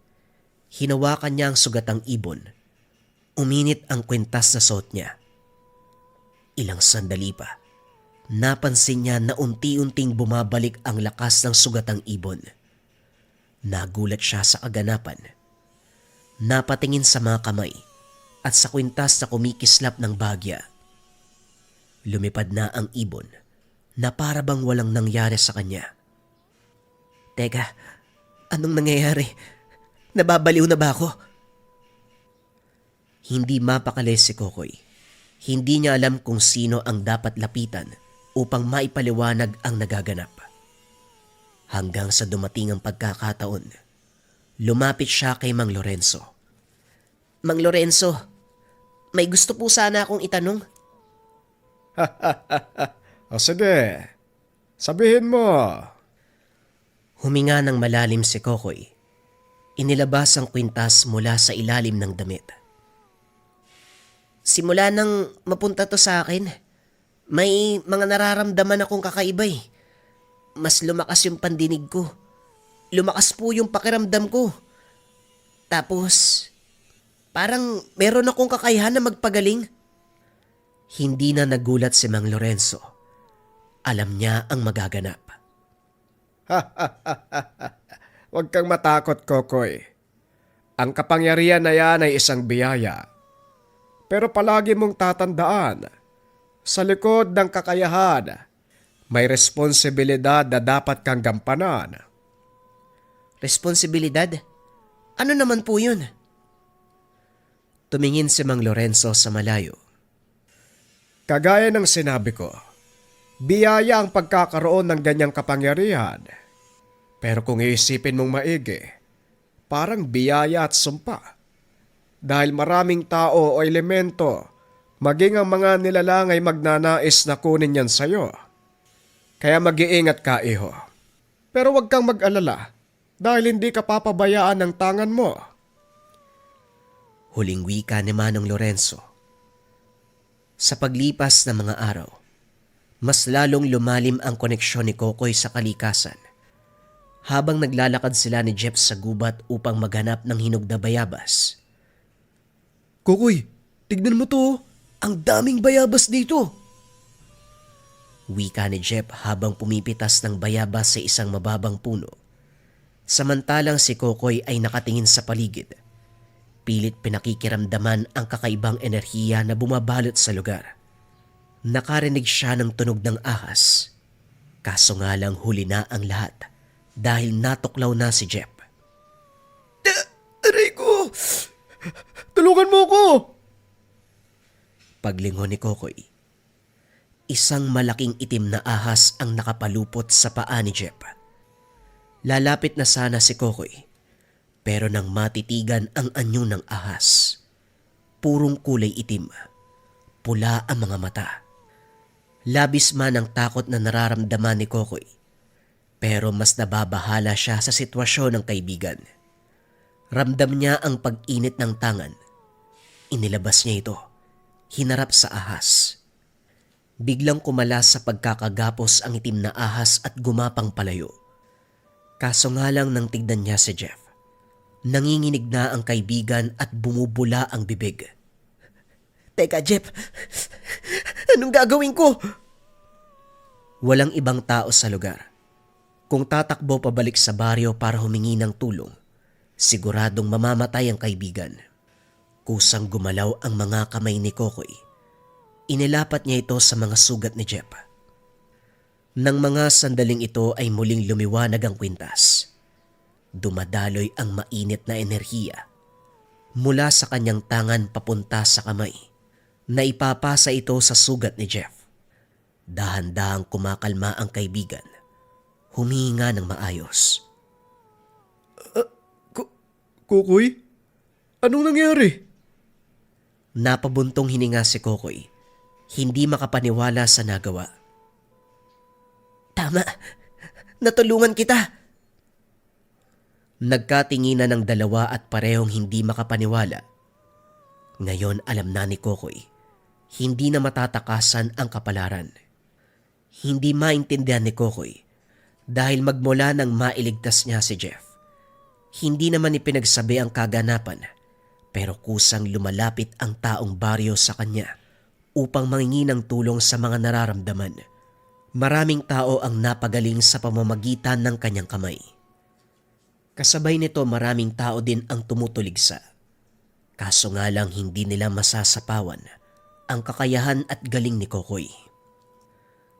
Hinawakan niya ang sugatang ibon. Uminit ang kwintas na suot niya. Ilang sandali pa, napansin niya na unti-unting bumabalik ang lakas ng sugatang ibon. Nagulat siya sa kaganapan. Napatingin sa mga kamay at sa kwintas na kumikislap ng bagya. Lumipad na ang ibon na para bang walang nangyari sa kanya. Teka, anong nangyayari? Nababaliw na ba ako? Hindi mapakali si Kokoy. Hindi niya alam kung sino ang dapat lapitan upang maipaliwanag ang nagaganap. Hanggang sa dumating ang pagkakataon, lumapit siya kay Mang Lorenzo. Mang Lorenzo, may gusto po sana akong itanong. O sige, sabihin mo. Huminga ng malalim si Kokoy. Inilabas ang kwintas mula sa ilalim ng damit. Simula nang mapunta to sa akin, may mga nararamdaman akong kakaiba eh. Mas lumakas yung pandinig ko. Lumakas po yung pakiramdam ko. Tapos, parang meron akong kakayahan na magpagaling. Hindi na nagulat si Mang Lorenzo. Alam niya ang magaganap. Huwag kang matakot, Kokoy. Ang kapangyarihan na yan ay isang biyaya. Pero palagi mong tatandaan, sa likod ng kakayahan, may responsibilidad na dapat kang gampanan. Responsibilidad? Ano naman po yun? Tumingin si Mang Lorenzo sa malayo. Kagaya ng sinabi ko, biyaya ang pagkakaroon ng ganyang kapangyarihan. Pero kung iisipin mong maigi, parang biyaya at sumpa. Dahil maraming tao o elemento, maging ang mga nilalang ay magnanais na kunin yan sa'yo. Kaya mag-iingat ka, iho. Pero huwag kang mag-alala dahil hindi ka papabayaan ng tangan mo. Huling wika ni Manong Lorenzo. Sa paglipas ng mga araw, mas lalong lumalim ang koneksyon ni Kokoy sa kalikasan. Habang naglalakad sila ni Jeff sa gubat upang maghanap ng hinog na bayabas. Kokoy, tignan mo to. Ang daming bayabas dito. Wika ni Jeff habang pumipitas ng bayabas sa isang mababang puno. Samantalang si Kokoy ay nakatingin sa paligid. Pilit pinakikiramdaman ang kakaibang enerhiya na bumabalot sa lugar. Nakarinig siya ng tunog ng ahas. Kaso nga lang huli na ang lahat dahil natuklaw na si Jeff. Aray ko! Tulungan mo ko! Paglingon ni Kokoy, isang malaking itim na ahas ang nakapalupot sa paa ni Jeff. Lalapit na sana si Kokoy, pero nang matitigan ang anyo ng ahas, purong kulay itim, pula ang mga mata. Labis man ang takot na nararamdaman ni Kokoy, pero mas nababahala siya sa sitwasyon ng kaibigan. Ramdam niya ang pag-init ng tangan. Inilabas niya ito, hinarap sa ahas. Biglang kumalas sa pagkakagapos ang itim na ahas at gumapang palayo. Kaso nga lang nang tignan niya si Jeff, nanginginig na ang kaibigan at bumubula ang bibig. Teka, Jeff. Anong gagawin ko? Walang ibang tao sa lugar. Kung tatakbo pabalik sa baryo para humingi ng tulong, siguradong mamamatay ang kaibigan. Kusang gumalaw ang mga kamay ni Kokoy. Inilapat niya ito sa mga sugat ni Jeff. Nang mga sandaling ito ay muling lumiwanag ang kwintas. Dumadaloy ang mainit na enerhiya mula sa kanyang tangan papunta sa kamay na ipapasa ito sa sugat ni Jeff. Dahan-dahang kumakalma ang kaibigan. Humihinga ng maayos. Kokoy? Anong nangyari? Napabuntong hininga si Kokoy. Hindi makapaniwala sa nagawa. Tama. Natulungan kita. Nagkatinginan ng dalawa at parehong hindi makapaniwala. Ngayon alam na ni Kokoy, hindi na matatakasan ang kapalaran. Hindi maintindihan ni Kokoy dahil magmula nang mailigtas niya si Jeff. Hindi naman ipinagsabi ang kaganapan pero kusang lumalapit ang taong baryo sa kanya upang mangingi ng tulong sa mga nararamdaman. Maraming tao ang napagaling sa pamamagitan ng kanyang kamay. Kasabay nito maraming tao din ang tumutuligsa. Kaso nga lang hindi nila masasapawan ang kakayahan at galing ni Kokoy.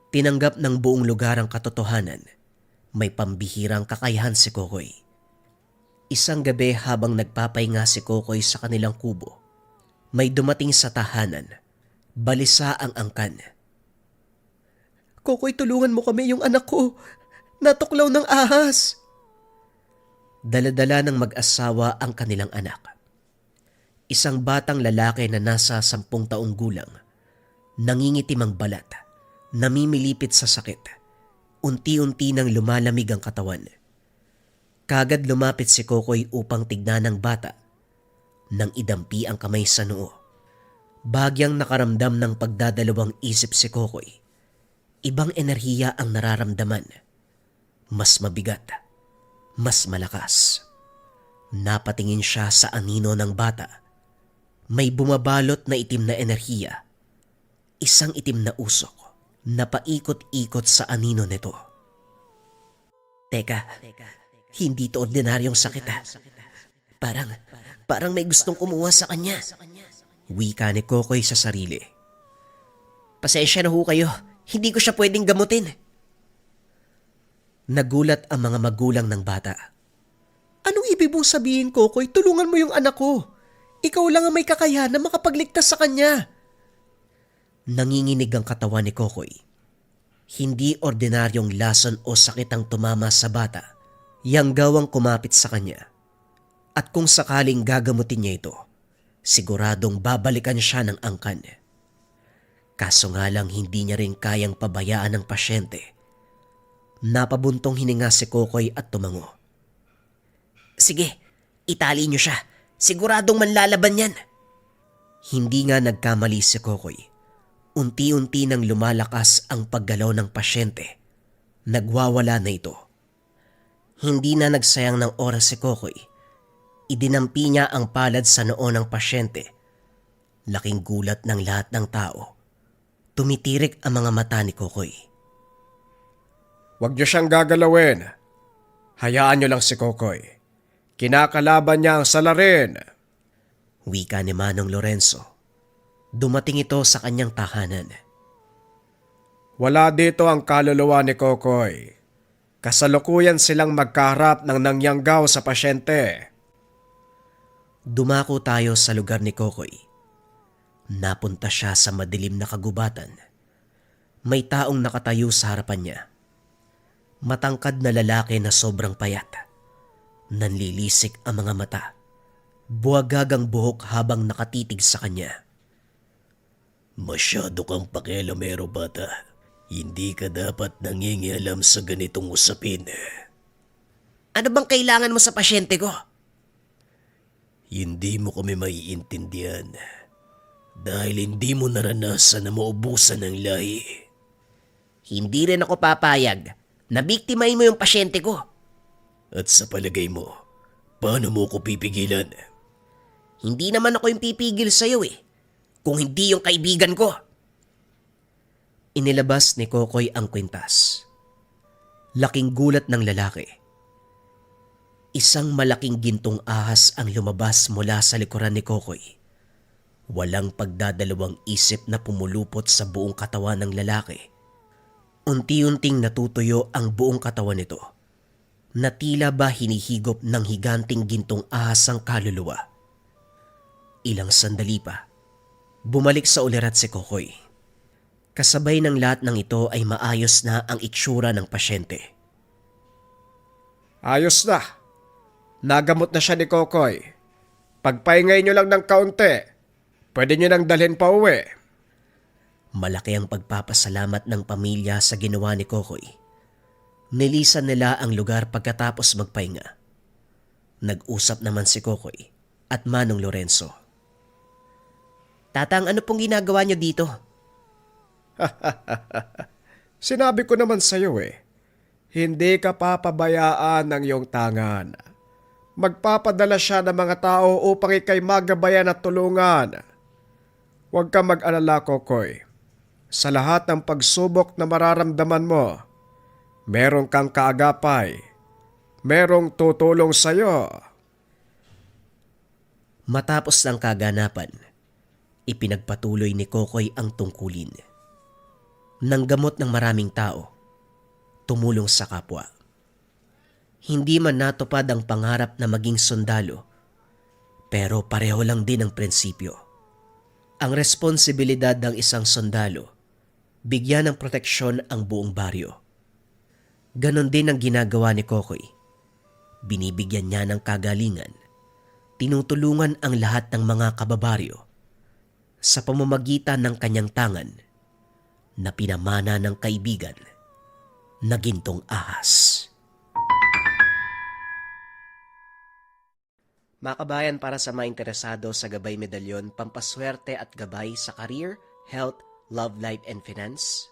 Tinanggap ng buong lugar ang katotohanan. May pambihirang kakayahan si Kokoy. Isang gabi habang nagpapahinga si Kokoy sa kanilang kubo, may dumating sa tahanan. Balisa ang angkan. Kokoy, tulungan mo kami, yung anak ko. Natuklaw ng ahas. Daladala ng mag-asawa ang kanilang anak. Isang batang lalaki na nasa 10 taong gulang. Nangingitim ang balat. Namimilipit sa sakit. Unti-unti nang lumalamig ang katawan. Kagad lumapit si Kokoy upang tignan ng bata. Nang idampi ang kamay sa noo. Bagyang nakaramdam ng pagdadalawang isip si Kokoy. Ibang enerhiya ang nararamdaman. Mas mabigat. Mas malakas. Napatingin siya sa anino ng bata. May bumabalot na itim na enerhiya. Isang itim na usok na paikot-ikot sa anino nito. Teka, hindi to ordinaryong sakit ah. Parang may gustong kumuha sa kanya. Wika ni Kokoy sa sarili. Pasensya na ho kayo. Hindi ko siya pwedeng gamutin. Nagulat ang mga magulang ng bata. Anong ibig mong sabihin, Kokoy? Tulungan mo yung anak ko. Ikaw lang ang may kakayahan na makapagligtas sa kanya. Nanginginig ang katawan ni Kokoy. Hindi ordinaryong lason o sakit ang tumama sa bata. Yang gawang kumapit sa kanya. At kung sakaling gagamutin niya ito, siguradong babalikan siya ng angkan. Kaso nga lang hindi niya rin kayang pabayaan ng pasyente. Napabuntong hininga si Kokoy at tumango. Sige, itali niyo siya. Siguradong manlalaban yan. Hindi nga nagkamali si Kokoy. Unti-unti nang lumalakas ang paggalaw ng pasyente. Nagwawala na ito. Hindi na nagsayang ng oras si Kokoy. Idinampi niya ang palad sa noo ng pasyente. Laking gulat ng lahat ng tao. Tumitirik ang mga mata ni Kokoy. Huwag niyo siyang gagalawin. Hayaan niyo lang si Kokoy. Kinakalaban niya ang salarin. Wika ni Manong Lorenzo. Dumating ito sa kanyang tahanan. Wala dito ang kaluluwa ni Kokoy. Kasalukuyan silang magkaharap ng nangyanggaw sa pasyente. Dumako tayo sa lugar ni Kokoy. Napunta siya sa madilim na kagubatan. May taong nakatayo sa harapan niya. Matangkad na lalaki na sobrang payat. Nanlilisik ang mga mata. Buwagag ang buhok habang nakatitig sa kanya. Masyado kang pakialamero, bata. Hindi ka dapat nangingialam sa ganitong usapin. Ano bang kailangan mo sa pasyente ko? Hindi mo kami maiintindihan dahil hindi mo naranasan na maubusan ng lahi. Hindi rin ako papayag na biktimahin mo yung pasyente ko. At sa palagay mo, paano mo ko pipigilan? Hindi naman ako yung pipigil sa'yo kung hindi yung kaibigan ko. Inilabas ni Kokoy ang kwintas. Laking gulat ng lalaki. Isang malaking gintong ahas ang lumabas mula sa likuran ni Kokoy. Walang pagdadalawang isip na pumulupot sa buong katawan ng lalaki. Unti-unting natutuyo ang buong katawan nito, na tila ba hinihigop ng higanting gintong ahas ang kaluluwa. Ilang sandali pa, bumalik sa ulirat si Kokoy. Kasabay ng lahat ng ito ay maayos na ang itsura ng pasyente. Ayos na. Nagamot na siya ni Kokoy. Pagpahingay niyo lang ng kaunti. Pwede niyo nang dalhin pa uwi. Malaki ang pagpapasalamat ng pamilya sa ginawa ni Kokoy. Nilisan nila ang lugar pagkatapos magpahinga. Nag-usap naman si Kokoy at Manong Lorenzo. Tatang, ano pong ginagawa niyo dito? Sinabi ko naman sa'yo hindi ka papabayaan ng iyong tangan. Magpapadala siya ng mga tao upang ikay magabayan at tulungan. Huwag ka mag-alala, Kokoy. Sa lahat ng pagsubok na mararamdaman mo, merong kang kaagapay. Merong tutulong sa'yo. Matapos ng kaganapan, ipinagpatuloy ni Kokoy ang tungkulin. Nanggamot ng maraming tao, tumulong sa kapwa. Hindi man natupad ang pangarap na maging sundalo, pero pareho lang din ang prinsipyo. Ang responsibilidad ng isang sundalo, bigyan ng proteksyon ang buong baryo. Ganon din ang ginagawa ni Kokoy. Binibigyan niya ng kagalingan, tinutulungan ang lahat ng mga kababaryo sa pamamagitan ng kanyang tangan na pinamana ng kaibigan na gintong ahas. Mga kabayan, para sa mga interesado sa Gabay Medalyon, pampaswerte at gabay sa career, health, love life, and finance,